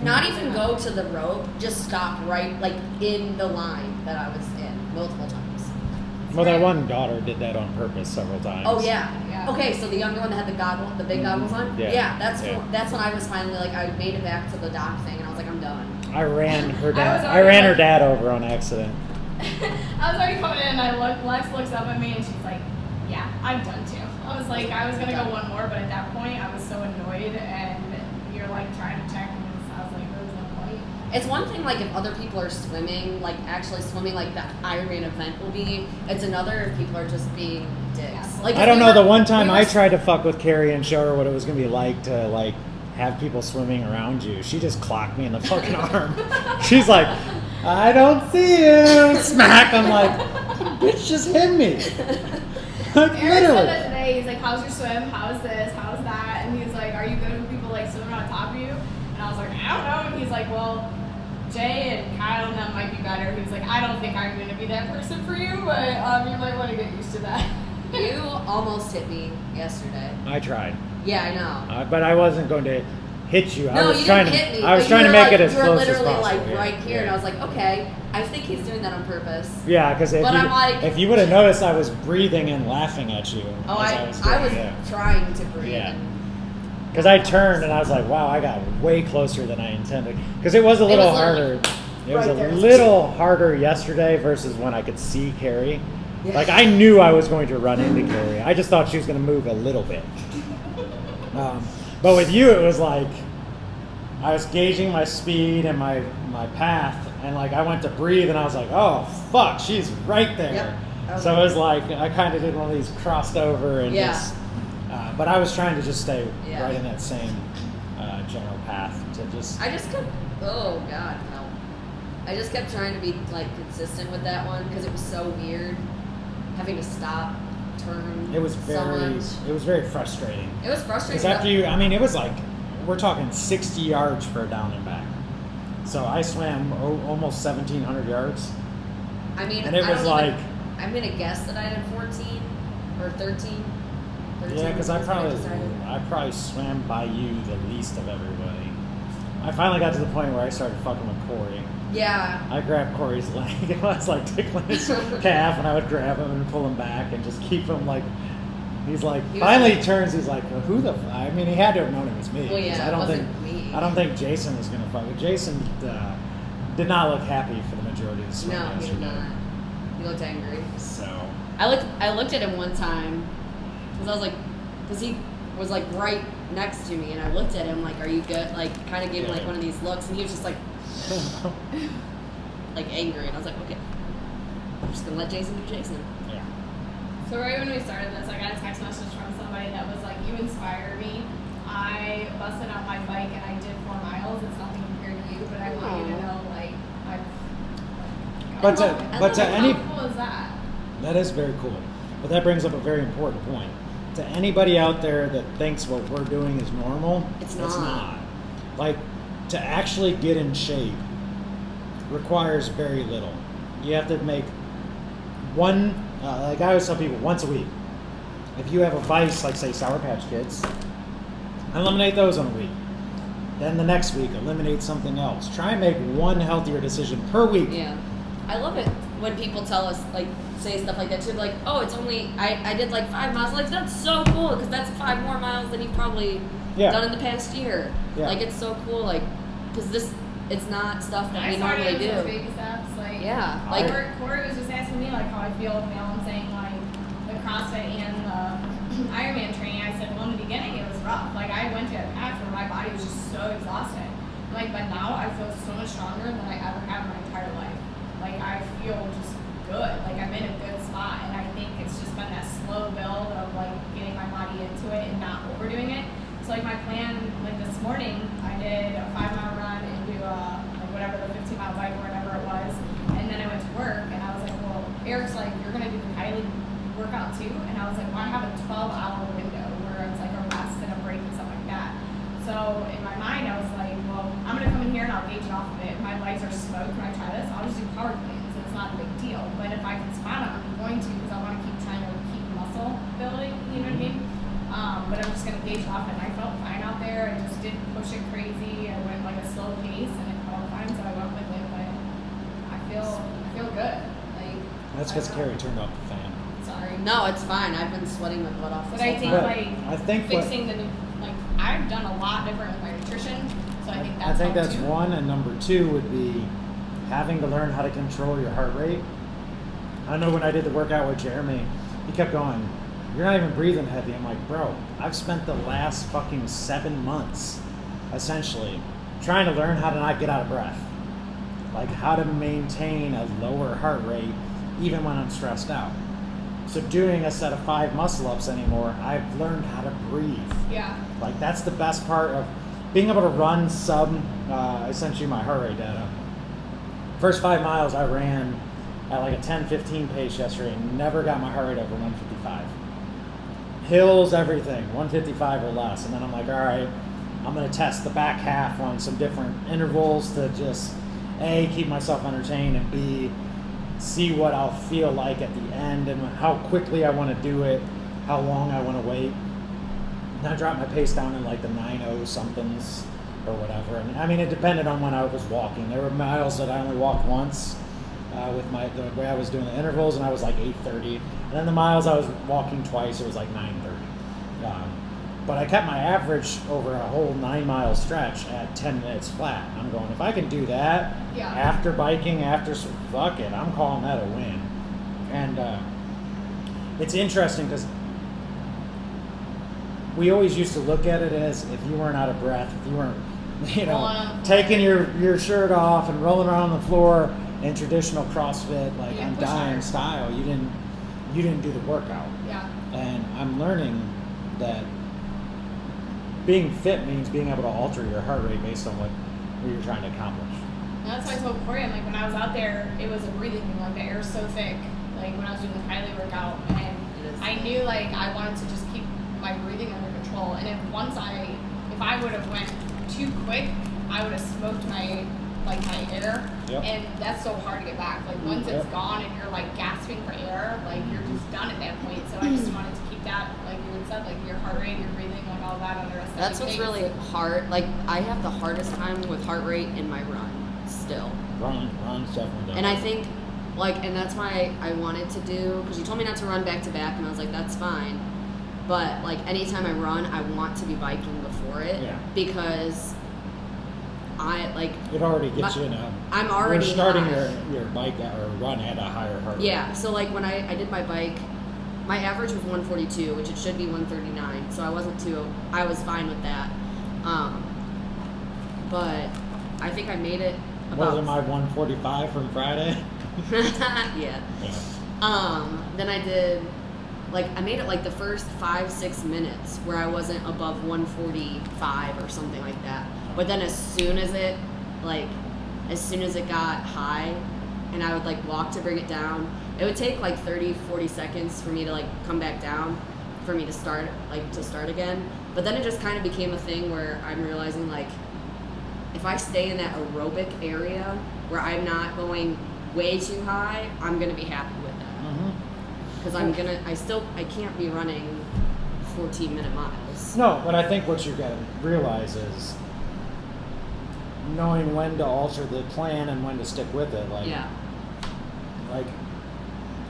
Not even go to the rope, just stop right like in the line that I was in multiple times. Well, that one daughter did that on purpose several times. Oh yeah. Yeah. Okay, so the younger one that had the big goggles on. Yeah. That's when I was finally like I made it back to the dock thing, and I was like, I'm done. I ran her I dad. was I already ran her like- dad over on accident. I was already coming in, and Lex looks up at me, and she's like, "Yeah, I'm done too." I was like, I was gonna go one more, but at that point, I was so annoyed, and you're like trying to check, and I was like, "There's no point." It's one thing like if other people are swimming, like actually swimming like the Ironman event will be. It's another if people are just being dicks. Yeah. Like I if don't we know. were- The one time we were I tried to fuck with Carrie and show her what it was gonna be like to like have people swimming around you, she just clocked me in the fucking arm. She's like, "I don't see you." Smack. I'm like, "Bitch just hit me." Like Aaron said literally. that today. He's like, "How's your swim? How's this? How's that?" And he's like, "Are you good with people like swimming on top of you?" And I was like, "I don't know." And he's like, "Well, Jay and Kyle and them might be better." He was like, "I don't think I'm going to be that person for you, but you might want to get used to that." You almost hit me yesterday. I tried, Yeah, I know. but I wasn't going to hit you. I No, was you trying didn't to. hit me. I was but trying you to were make like, it as you were close as literally possible. like right here, and I was like, okay, I think he's doing that on purpose. Yeah, because But I'm like- if you would have noticed, I was breathing and laughing at you. Oh, as I doing was it. trying to breathe. Yeah. Because I turned and I was like, wow, I got way closer than I intended. Because it was a little was harder. It was right a there. little harder yesterday versus when I could see Carrie. Yeah. Like, I knew I was going to run into Carrie. I just thought she was going to move a little bit. But with you, it was like, I was gauging my speed and my path. And, like, I went to breathe and I was like, oh, fuck, she's right there. Yep. So it was like, I kind of did one of these crossed over and Yeah. just... but I was trying to just stay Yeah. right in that same general path to just. I just could. Oh God, no. I just kept trying to be like consistent with that one because it was so weird having to stop, turn. It was so much. very frustrating. It was frustrating. Because after it was like, we're talking 60 yards for a down and back. So I swam almost 1,700 yards. I mean, and it was like, I'm gonna guess that I did 14 or 13. Yeah, because I probably swam by you the least of everybody. I finally got to the point where I started fucking with Corey. Yeah. I grabbed Corey's leg and I was like tickling his calf, and I would grab him and pull him back and just keep him like. He's like, finally he turns. He's like, well, who the? I mean, he had to have known it was me. Well, yeah, I don't it think wasn't me. I don't think Jason was gonna fuck with Jason. Did not look happy for the majority of the swim No, he yesterday. did not. He looked angry. So I looked at him one time because he was like right next to me, and I looked at him like, "Are you good?" Like, kind of gave him like one of these looks, and he was just like, like angry, and I was like, "Okay, I'm just gonna let Jason do Jason." yeah. So right when we started this, I got a text message from somebody that was like, "You inspire me. I busted out my bike and I did 4 miles. It's nothing compared to you, but I want you to know, like, But to any how cool is that? That is very cool. But that brings up a very important point. To anybody out there that thinks what we're doing is normal, It's it's not. not. Like, to actually get in shape requires very little. You have to make one, like I always tell people, once a week. If you have a vice, like say Sour Patch Kids, eliminate those on a week. Then the next week, eliminate something else. Try and make one healthier decision per week. Yeah, I love it when people tell us like say stuff like that too. Like, oh, it's only I did like 5 miles. Like, that's so cool because that's 5 more miles than you've probably done in the past year. Yeah. Like, it's so cool. Like, because it's not stuff that I we started normally with those do. baby steps. Like, Yeah, like Corey was just asking me like how I feel with balancing like the CrossFit and the Ironman training. I said, well, in the beginning it was rough. Like, I went to a patch where my body was just so exhausted. Like, but now I feel so much stronger than I ever have in my entire life. Like, I feel just good. Like, I'm in a good spot, and I think it's just been that slow build of like getting my body into it and not overdoing it. So like my plan, like this morning, I did a 5-mile run and do like whatever the 15-mile bike or whatever it was, and then I went to work, and I was like, well, Eric's like, you're gonna do the Kylie workout too, and I was like, well, I have a 12-hour window where it's like a rest and a break and stuff like that. So in my mind, I was like, well, I'm gonna come in here and I'll gauge it off of it. If my legs are smoked when I try this, I'll just do power cleans. It's not a big deal. But if I can spot it, I'm going to, because I want to keep trying to keep muscle building. You know what I mean? But I'm just gonna gauge it off it. And I felt fine out there. I just didn't push it crazy. I went like a slow pace, and it felt fine, so I went with it. But I feel good. Like, That's because Carrie turned off the fan. Sorry. no, it's fine. I've been sweating my butt off. But this I whole think time. But like I think what- fixing like I've done a lot different with my nutrition, so I think that's I think helped that's too. one, and number two would be having to learn how to control your heart rate. I know when I did the workout with Jeremy, he kept going, "You're not even breathing heavy." I'm like, bro, I've spent the last fucking 7 months, essentially, trying to learn how to not get out of breath. Like, how to maintain a lower heart rate even when I'm stressed out. So doing a set of 5 muscle-ups anymore, I've learned how to breathe. Yeah. Like, that's the best part of being able to run essentially my heart rate data. First 5 miles I ran at like a 10-15 pace yesterday and never got my heart rate over 155. Hills, everything, 155 or less. And then I'm like, all right, I'm going to test the back half on some different intervals to just, A, keep myself entertained, and B, see what I'll feel like at the end and how quickly I want to do it, how long I want to wait. And I dropped my pace down in like the 9:0 somethings or whatever. And I mean, it depended on when I was walking. There were miles that I only walked once with the way I was doing the intervals, and I was like 8:30. And then the miles I was walking twice, it was like 9:30. But I kept my average over a whole 9-mile stretch at 10 minutes flat. I'm going, if I can do that after biking, fuck it, I'm calling that a win. And it's interesting because we always used to look at it as if you weren't out of breath, if you weren't, taking your shirt off and rolling around on the floor in traditional CrossFit, like undying style, you didn't do the workout. Yeah. And I'm learning that being fit means being able to alter your heart rate based on what you're trying to accomplish. that's why I told Corey, I'm like, when I was out there, it was a breathing thing. Like, the air's so thick. Like, when I was doing the Kylie workout, and I knew, like, I wanted to just keep my breathing under control. And if I would have went too quick, I would have smoked my air. Yep. And that's so hard to get back. Like, once it's gone and you're, like, gasping for air, like, you're just done at that point. So I just wanted to keep that, like you had said, like, your heart rate, your breathing, like, all that under a steady That's what's pace. really hard. Like, I have the hardest time with heart rate in my run still. Run's definitely. And I think, like, and that's why I wanted to do, because you told me not to run back to back, and I was like, that's fine. But, like, anytime I run, I want to be biking before it. Yeah. Because it already gets you in a. I'm already You're starting high. your bike or run at a higher heart rate. Yeah, so, like, when I did my bike, my average was 142, which it should be 139. So I was fine with that. But I think I made it about. Wasn't my 145 from Friday? Yeah. Yeah. Then I did, like, I made it like the first 5-6 minutes where I wasn't above 145 or something like that. But then as soon as it got high and I would, like, walk to bring it down, it would take like 30-40 seconds for me to, like, come back down for me to start again. But then it just kind of became a thing where I'm realizing, like, if I stay in that aerobic area where I'm not going way too high, I'm gonna be happy with that. Because I can't be running 14-minute miles. No, but I think what you gotta realize is knowing when to alter the plan and when to stick with it. Like, Yeah. Like,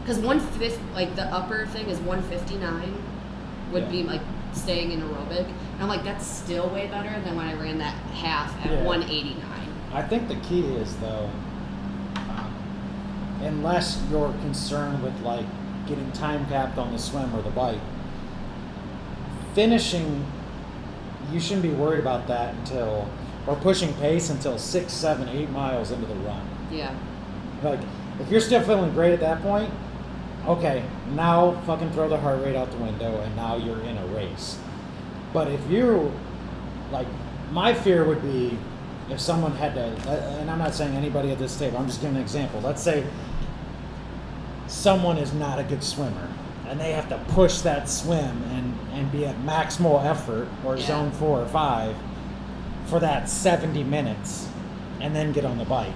because 150, like, the upper thing is 159 would be, like, staying in aerobic. And I'm like, that's still way better than when I ran that half at 189. I think the key is, though, unless you're concerned with, like, getting time capped on the swim or the bike, finishing, you shouldn't be worried about that or pushing pace until 6, 7, 8 miles into the run. Yeah. Like, if you're still feeling great at that point, okay, now fucking throw the heart rate out the window and now you're in a race. But if you, like, my fear would be if someone had to, and I'm not saying anybody at this table, I'm just giving an example. Let's say someone is not a good swimmer and they have to push that swim and be at maximal effort or zone 4 or 5 for that 70 minutes and then get on the bike.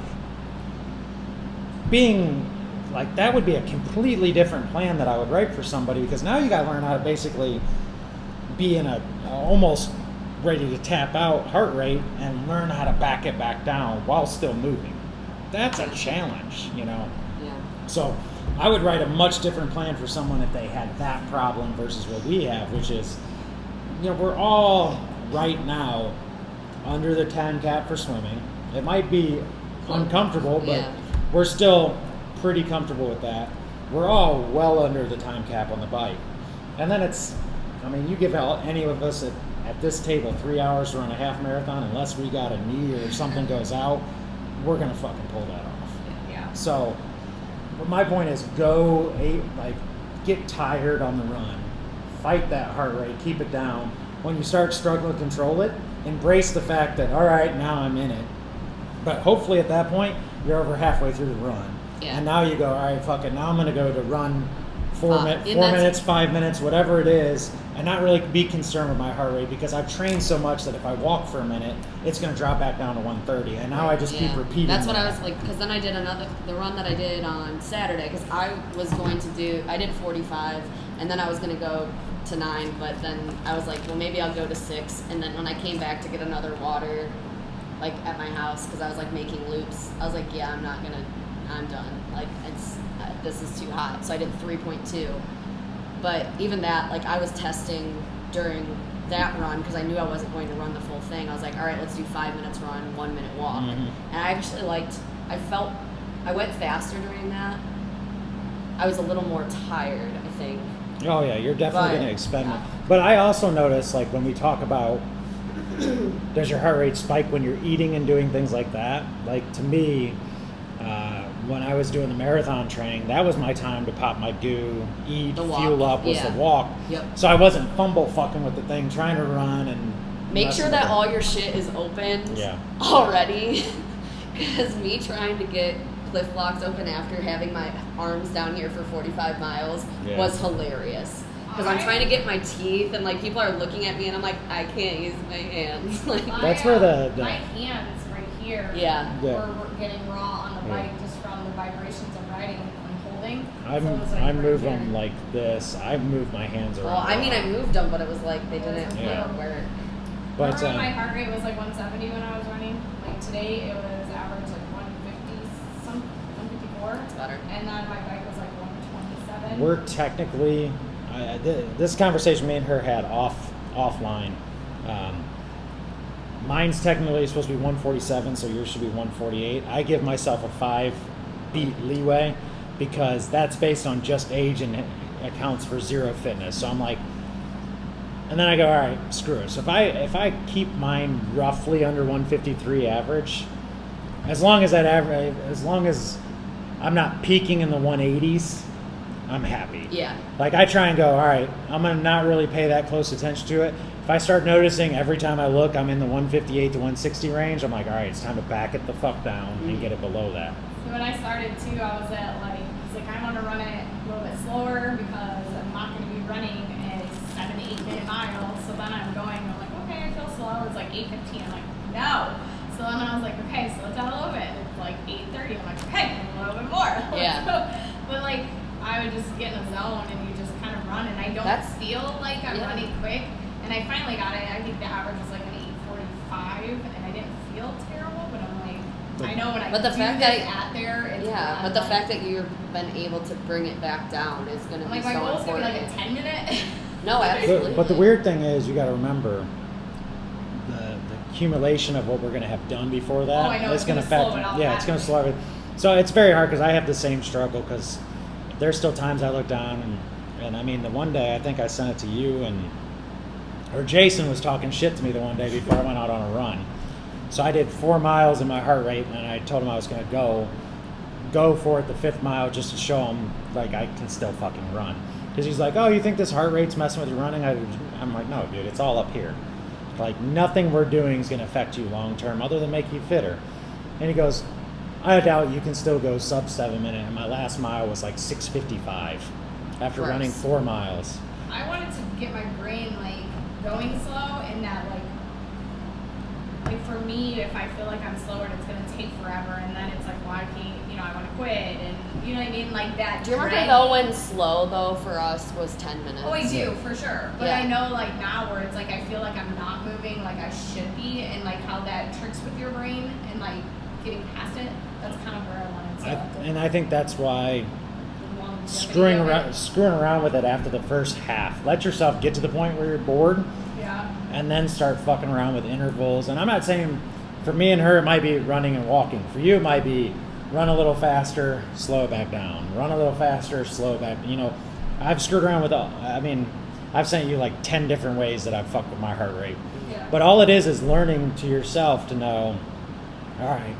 Being like, that would be a completely different plan that I would write for somebody, because now you got to learn how to basically be in a almost ready to tap out heart rate and learn how to back it back down while still moving. That's a challenge, you know? Yeah. So I would write a much different plan for someone if they had that problem versus what we have, which is, you know, we're all right now under the time cap for swimming. It might be uncomfortable, but we're still pretty comfortable with that. We're all well under the time cap on the bike. And then it's, I mean, you give any of us at this table 3 hours to run a half marathon, unless we got a knee or something goes out, we're going to fucking pull that off. Yeah. So, but my point is, get tired on the run. Fight that heart rate, keep it down. When you start struggling to control it, embrace the fact that, all right, now I'm in it. But hopefully at that point, you're over halfway through the run. Yeah. And now you go, all right, fuck it, now I'm going to go to run 4 and minutes, 5 minutes, whatever it is, and not really be concerned with my heart rate, because I've trained so much that if I walk for a minute, it's going to drop back down to 130. And now I just keep repeating That's what that. I was like, because then I did the run that I did on Saturday, because I did 45, and then I was going to go to 9, but then I was like, well, maybe I'll go to 6. And then when I came back to get another water, like, at my house, because I was, like, making loops, I was like, yeah, I'm done. Like, this is too hot. So I did 3.2. But even that, like, I was testing during that run, because I knew I wasn't going to run the full thing. I was like, all right, let's do 5 minutes run, 1 minute walk. Mm-hmm. And I actually I went faster during that. I was a little more tired, I think. Oh yeah, you're definitely going to expend it. Yeah. But I also notice, like, when we talk about does your heart rate spike when you're eating and doing things like that? Like, to me, when I was doing the marathon training, that was my time to pop my goo, eat, fuel up, was the walk. Yep. So I wasn't fumble fucking with the thing, trying to run and make sure that all all your shit is opened Yeah. already. Because me trying to get cliff blocks open after having my arms down here for 45 miles was hilarious. Because I'm trying to get my teeth, and like people are looking at me, and I'm like, I can't use my hands. Like That's where the my hands right here. Yeah. Were getting raw on the bike just from the vibrations of riding and holding. I move them like this. I move my hands around. Well, I mean, I moved them, but it was like they didn't work. But my heart rate was like 170 when I was running. Like today, it was average like 154. That's better. And then my bike was like 127. We're technically, this conversation me and her had offline. Mine's technically supposed to be 147, so yours should be 148. I give myself a 5-beat leeway because that's based on just age and it accounts for zero fitness. So I'm like, and then I go, all right, screw it. So if I keep mine roughly under 153 average, as long as I'm not peaking in the 180s, I'm happy. Yeah. Like I try and go, all right, I'm gonna not really pay that close attention to it. If I start noticing every time I look, I'm in the 158 to 160 range, I'm like, all right, it's time to back it the fuck down and get it below that. So when I started too, I was at like I want to run it a little bit slower because I'm not going to be running a 7 to 8 minute mile. So then I'm like, okay, I feel slow. It's like 8:15. I'm like, no. So then I was like, okay, slow down a little bit. It's like 8:30. I'm like, okay, a little bit more. Yeah. But like I would just get in a zone and you just kind of run, and I don't feel like I'm running quick. And I finally got it. I think the average was like an 8:45, and I didn't feel terrible, but I'm like, I know when I the do fact this that at there, it's but the fact that you've been able to bring it back down is going to be so important. My goal's going to be like a 10-minute. No, absolutely. But the weird thing is, you got to remember the accumulation of what we're going to have done before that. Oh, I know, is it's going to gonna affect. slow it all Yeah, back. it's going to slow it. So it's very hard because I have the same struggle because there's still times I look down and I mean the one day I think I sent it to you or Jason was talking shit to me the one day before I went out on a run. So I did 4 miles in my heart rate, and I told him I was going to go for it the 5th mile just to show him like I can still fucking run. Because he's like, oh, you think this heart rate's messing with your running? I'm like, no, dude, it's all up here. Like nothing we're doing is going to affect you long term other than make you fitter. And he goes, I doubt you can still go sub 7 minute. And my last mile was like 6:55 after running 4 miles. I wanted to get my brain like going slow, and that like for me, if I feel like I'm slower, it's gonna take forever, and then it's like, well, I can't, I want to quit, and you know what I mean, like that. Do you remember though when slow though for us was 10 minutes? Oh, I do for sure, but Yeah. I know like now where it's like I feel like I'm not moving like I should be, and like how that tricks with your brain, and like getting past it. That's kind of where I wanted to. And I think that's why Longevity of it. screwing around with it after the first half. Let yourself get to the point where you're bored, Yeah. and then start fucking around with intervals. And I'm not saying for me and her it might be running and walking. For you it might be run a little faster, slow it back down. Run a little faster, slow it back. I've screwed around with I've sent you like 10 different ways that I've fucked with my heart rate. Yeah. But all it is learning to yourself to know, all right,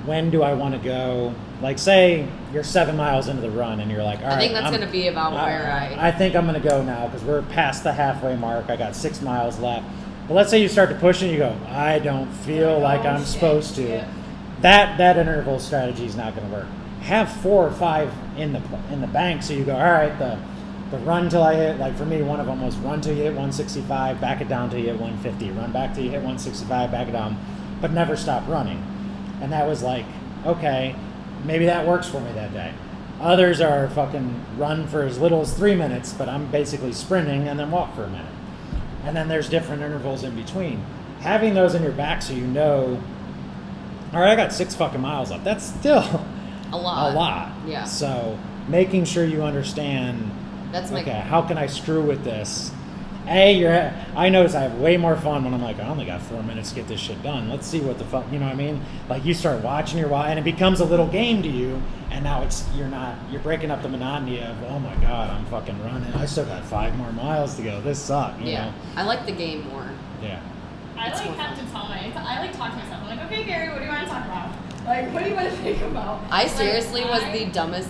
when do I want to go? Like say you're 7 miles into the run and you're like, all right. I think that's going to be about where I think I'm going to go now because we're past the halfway mark. I got 6 miles left. But let's say you start to push and you go, I don't feel like I'm supposed to. Yeah. That interval strategy is not going to work. Have 4 or 5 in the bank so you go, all right, the run till I hit, like for me, one of them was run till you hit 165, back it down till you hit 150, run back till you hit 165, back it down, but never stop running. And that was like, okay, maybe that works for me that day. Others are fucking run for as little as 3 minutes, but I'm basically sprinting and then walk for a minute. And then there's different intervals in between. Having those in your back so you know, all right, I got 6 fucking miles left. That's still a lot. Yeah. So making sure you understand, how can I screw with this? I notice I have way more fun when I'm like, I only got 4 minutes to get this shit done. Let's see what the fuck, you know what I mean? Like you start watching your watch and it becomes a little game to you, and now you're breaking up the monotony of, oh my God, I'm fucking running. I still got 5 more miles to go. This sucks, you know? I like the game more. Yeah. I have to tell I talk to myself. I'm like, okay, Gary, what do you want to talk about? Like, what do you want to think about? I seriously was the dumbest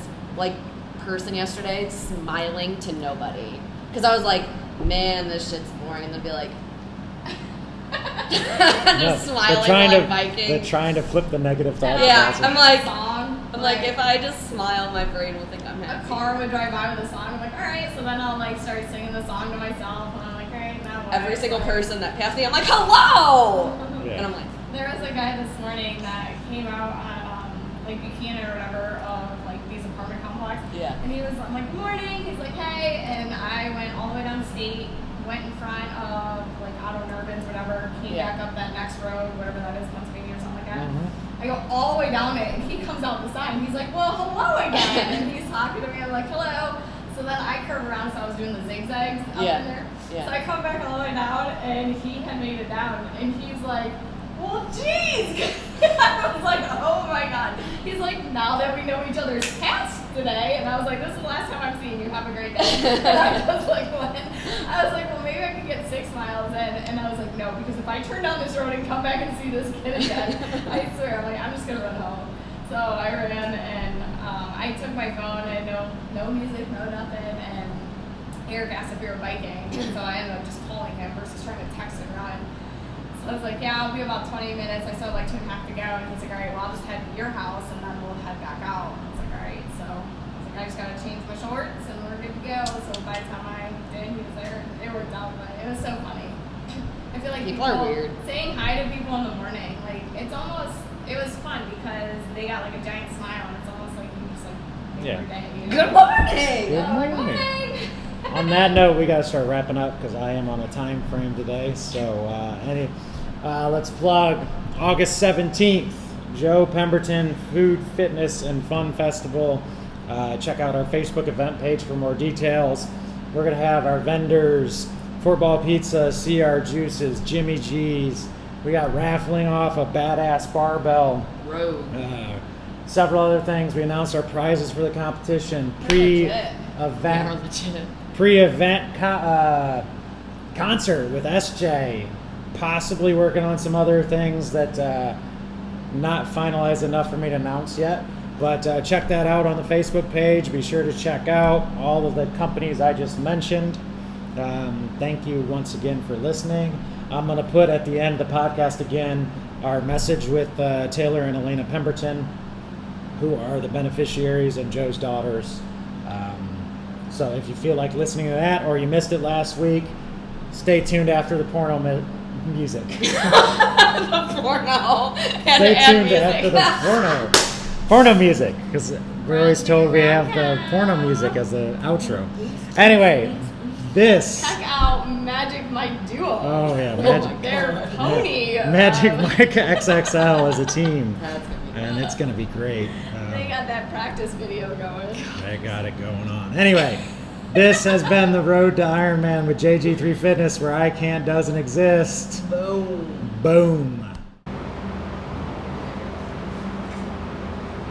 person yesterday, smiling to nobody, because I was like, man, this shit's boring, and they'd be like, Just smiling while I'm biking. They're trying to flip the negative thought. Yeah, process. I'm like, if I just smile, my brain will think I'm happy. A car would drive by with a song. I'm like, all right. So then I'll like start singing the song to myself, and I'm like, all right, now what? Every single person that passed me, I'm like, hello! Yeah. And I'm like, There was a guy this morning that came out on like Buchanan or whatever of like these apartment complexes. yeah. And he was, I'm like, good morning. He's like, hey. And I went all the way down state, went in front of like Otto Nurbin's, whatever, came Yeah. back up that next road, whatever that is, Pennsylvania or something like that. Mhm. I go all the way down it, and he comes out the side, and he's like, well, hello again. And he's talking to me. I'm like, hello. So then I curve around, so I was doing the zigzags up Yeah. in there. Yeah. So I come back all the way down, and he had made it down, and he's like, well, geez. I was like, oh my God. He's like, now that we know each other's cats today, and I was like, this is the last time I'm seeing you. Have a great day. And I was like, what? I was like, well, maybe I could get 6 miles in. And I was like, no, because if I turn down this road and come back and see this kid again, I swear, I'm like, I'm just gonna run home. So I ran, and I took my phone, and no music, no nothing, and Eric asked if we were biking, and so I ended up just calling him versus trying to text and run. So I was like, yeah, I'll be about 20 minutes. I still have like 2.5 to go. And he's like, all right, well, I'll just head to your house and then we'll head back out. I was like, all right. So I was like, I just got to change my shorts and we're good to go. So by the time I did, he was there. It worked out, but it was so funny. I feel like People are weird. saying hi to people in the morning, like it was fun because they got like a giant smile and it's almost like you just like make Yeah. their day. You know? Good morning! Good I'm like, morning. morning. On that note, we got to start wrapping up because I am on a time frame today. So let's plug August 17th, Joe Pemberton Food, Fitness, and Fun Festival. Check out our Facebook event page for more details. We're going to have our vendors, Fort Ball Pizza, CR Juices, Jimmy G's. We got raffling off a badass barbell. Road. Several other things. We announced our prizes for the competition. We're Pre-event legit. concert with SJ, possibly working on some other things that not finalized enough for me to announce yet, but check that out on the Facebook page. Be sure to check out all of the companies I just mentioned. Thank you once again for listening. I'm going to put at the end of the podcast again our message with Taylor and Elena Pemberton, who are the beneficiaries and Joe's daughters. So if you feel like listening to that or you missed it last week, stay tuned after the porno music. The porno. Stay tuned after the porno music, because we're always told we have the porno music as the outro. Anyway, this. Check out Magic Mike Duo. Oh yeah, Magic. Their pony. Magic Mike XXL as a team, That's gonna be and it's gonna be great. They got that practice video going. They got it going on. Anyway, this has been the road to Ironman with JG3 Fitness, where I can't doesn't exist. Boom. Boom.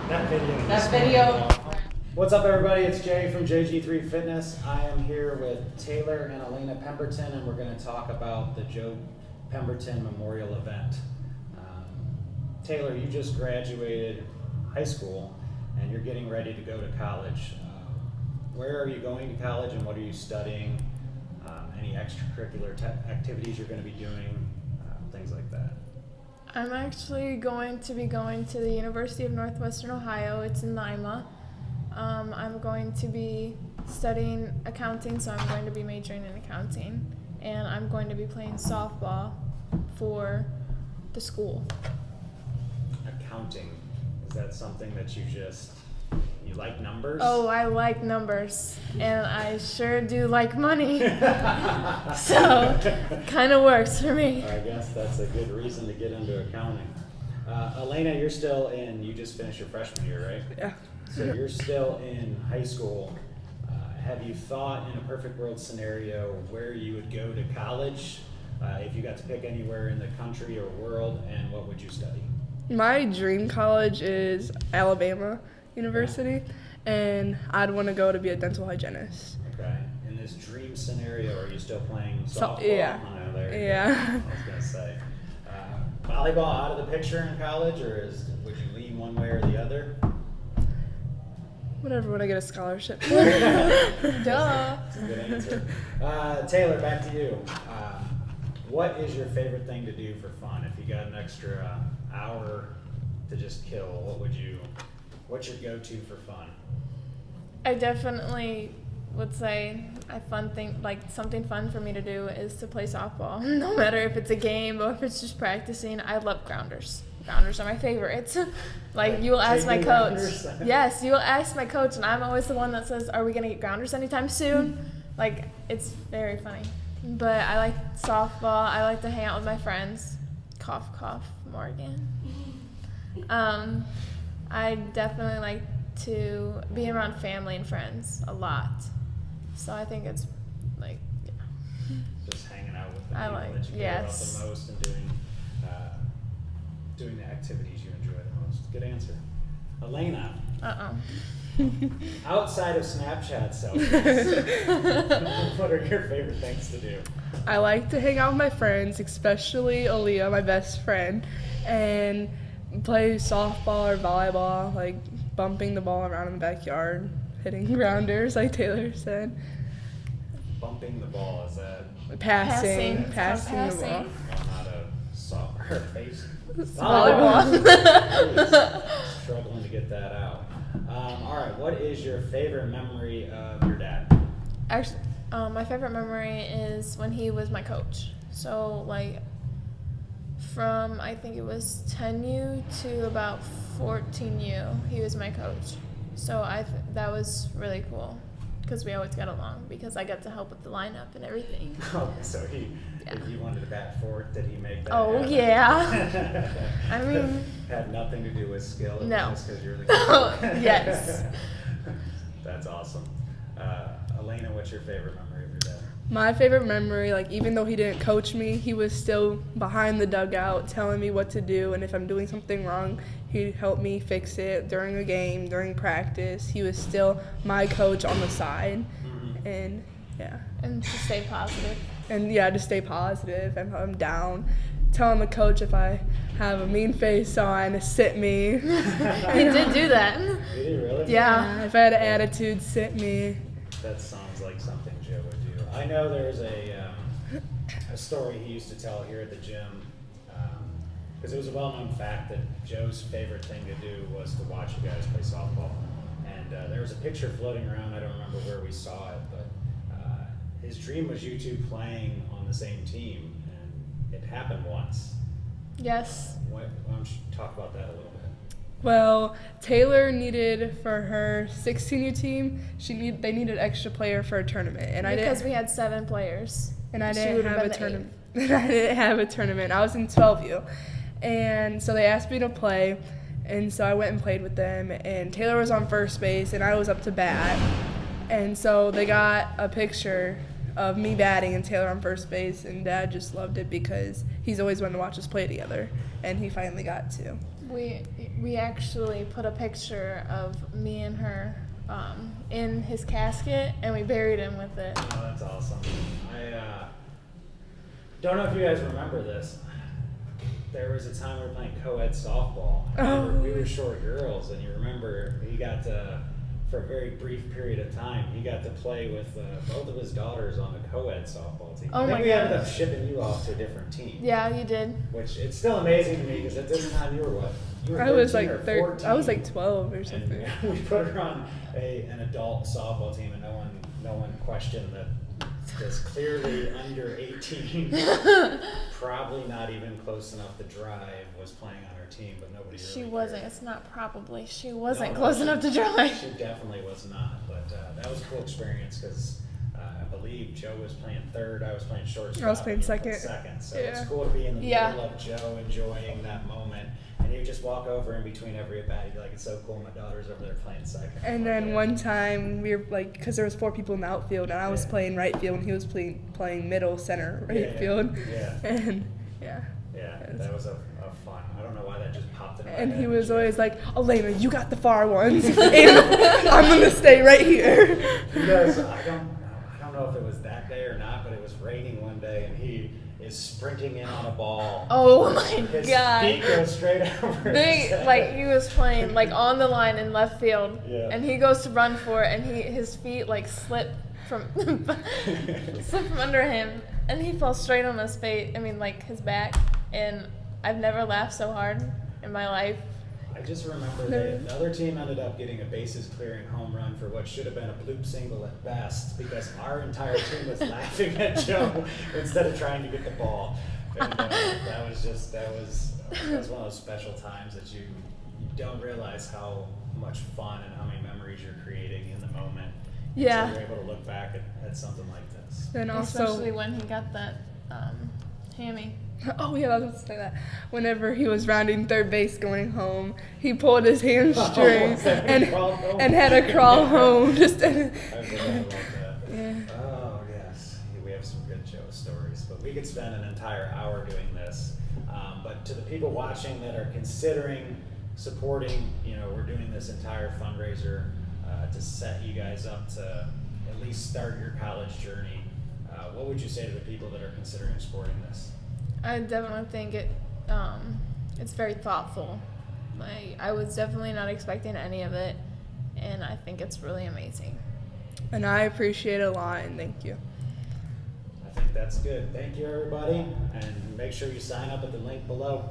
That video. What's up, everybody? It's Jay from JG3 Fitness. I am here with Taylor and Elena Pemberton, and we're going to talk about the Joe Pemberton Memorial Event. Taylor, you just graduated high school, and you're getting ready to go to college. Where are you going to college, and what are you studying? Any extracurricular activities you're going to be doing? Things like that. I'm actually going to be going to the University of Northwestern Ohio. It's in Lima. I'm going to be studying accounting, so I'm going to be majoring in accounting. And I'm going to be playing softball for the school. Accounting, is that something that you like numbers? Oh, I like numbers, and I sure do like money. So, kind of works for me. I guess that's a good reason to get into accounting. Elena, you just finished your freshman year, right? Yeah. So you're still in high school. Have you thought in a perfect world scenario where you would go to college if you got to pick anywhere in the country or world, and what would you study? My dream college is Alabama University, and I'd want to go to be a dental hygienist. Okay. In this dream scenario, are you still playing softball? Yeah. Oh, there you Yeah. go. I was going to say. Volleyball out of the picture in college, or would you lean one way or the other? Whatever, when I get a scholarship. Duh. That's a good answer. Taylor, back to you. What is your favorite thing to do for fun? If you got an extra hour to just kill, what's your go-to for fun? I definitely would say something fun for me to do is to play softball. No matter if it's a game or if it's just practicing, I love grounders. Grounders are my favorites. You will ask my taking coach. grounders? Yes, you will ask my coach, and I'm always the one that says, "Are we gonna get grounders anytime soon?" It's very funny. But I like softball. I like to hang out with my friends. Cough, cough, Morgan. I definitely like to be around family and friends a lot. So I think it's Just hanging out with the I people like- that you care about yes. the most and doing the activities you enjoy the most. Good answer. Elena, outside of Snapchat selfies, what are your favorite things to do? I like to hang out with my friends, especially Aaliyah, my best friend, and play softball or volleyball, like bumping the ball around in the backyard, hitting grounders, like Taylor said. Bumping the ball, is that Passing It's called the ball. not a soft or face? volleyball. Struggling to get that out. All right, what is your favorite memory of your dad? Actually, my favorite memory is when he was my coach. So from I think it was 10U to about 14U, he was my coach. So that was really cool because we always got along because I got to help with the lineup and everything. Oh, so if you wanted to bat fourth, did he make that Oh, happen? yeah. I mean, had nothing to do with skill. It No. was just because you're the coach. Yes. That's awesome. Elena, what's your favorite memory of your dad? My favorite memory, even though he didn't coach me, he was still behind the dugout telling me what to do, and if I'm doing something wrong, he'd help me fix it during a game, during practice. He was still my coach on the side, and and to stay positive. to stay positive. If I'm down, telling the coach if I have a mean face on, to sit me. He did do that. Did he really? Yeah. If I had an attitude, sit me. That sounds like something Joe would do. I know there's a story he used to tell here at the gym, because it was a well-known fact that Joe's favorite thing to do was to watch you guys play softball. And there was a picture floating around, I don't remember where we saw it, but his dream was you two playing on the same team, and it happened once. Yes. Why don't you talk about that a little bit? Well, Taylor needed for her 16U team. They needed extra player for a tournament, and Because we had 7 players. I She didn't would've have a been the tournament. I didn't have a tournament. I was in 12U, and so they asked me to play, and so I went and played with them. And Taylor was on first base, and I was up to bat, and so they got a picture of me batting and Taylor on first base, and Dad just loved it because he's always wanted to watch us play together, and he finally got to. We actually put a picture of me and her in his casket, and we buried him with it. Oh, that's awesome. I don't know if you guys remember this. There was a time we were playing co-ed softball. We were short girls, and you remember he got to, for a very brief period of time, he got to play with both of his daughters on the co-ed softball team. Oh I think my we ended up gosh. shipping you off to a different team. Yeah, you did. Which it's still amazing to me because at this time you were what? You were I was 13 like or 14. I was like 12 or something. And we put her on an adult softball team, and no one questioned that this clearly under 18, probably not even close enough to drive, was playing on her team, but nobody really She wasn't. cared. It's not probably. She wasn't No, close she- enough to drive. She definitely was not, but that was a cool experience because I believe Joe was playing third, I was playing shortstop. I was playing and you were second. So Yeah. it's cool to be in the Yeah. middle of Joe enjoying that moment. And he would just walk over in between every at bat. He'd be like, "It's so cool, my daughter's over there playing second." And Like, then one time we were because there was 4 people in the outfield, and I was Yeah. playing right field, and he was playing middle center right Yeah, field. yeah. And Yeah, that was a fun. I don't know why that just popped in my and head. he was always like, "Elena, you got the far ones, and I'm gonna stay right here." You guys, I don't know if it was that day or not, but it was raining one day, and he is sprinting in on a ball. Oh my His god. feet go straight over. his head. He was playing on the line in left field, Yeah. and he goes to run for it, and his feet slip from slipped from under him, and he fell straight on his face. I mean, like his back. And I've never laughed so hard in my life. I just remember the other team ended up getting a bases clearing home run for what should have been a bloop single at best, because our entire team was laughing at Joe instead of trying to get the ball. And that was one of those special times that you don't realize how much fun and how many memories you're creating in the moment. Yeah. So you're able to look back at something like this. And also, Especially when he got that hammy. oh yeah, I was about to say that. Whenever he was rounding third base going home, he pulled his hamstring and had to crawl home. Just I forgot about that. Yeah. Oh, yes. We have some good Joe stories, but we could spend an entire hour doing this. But to the people watching that are considering supporting, we're doing this entire fundraiser to set you guys up to at least start your college journey. What would you say to the people that are considering supporting this? I definitely think it's very thoughtful. I was definitely not expecting any of it, and I think it's really amazing. And I appreciate it a lot, and thank you. I think that's good. Thank you, everybody, and make sure you sign up at the link below.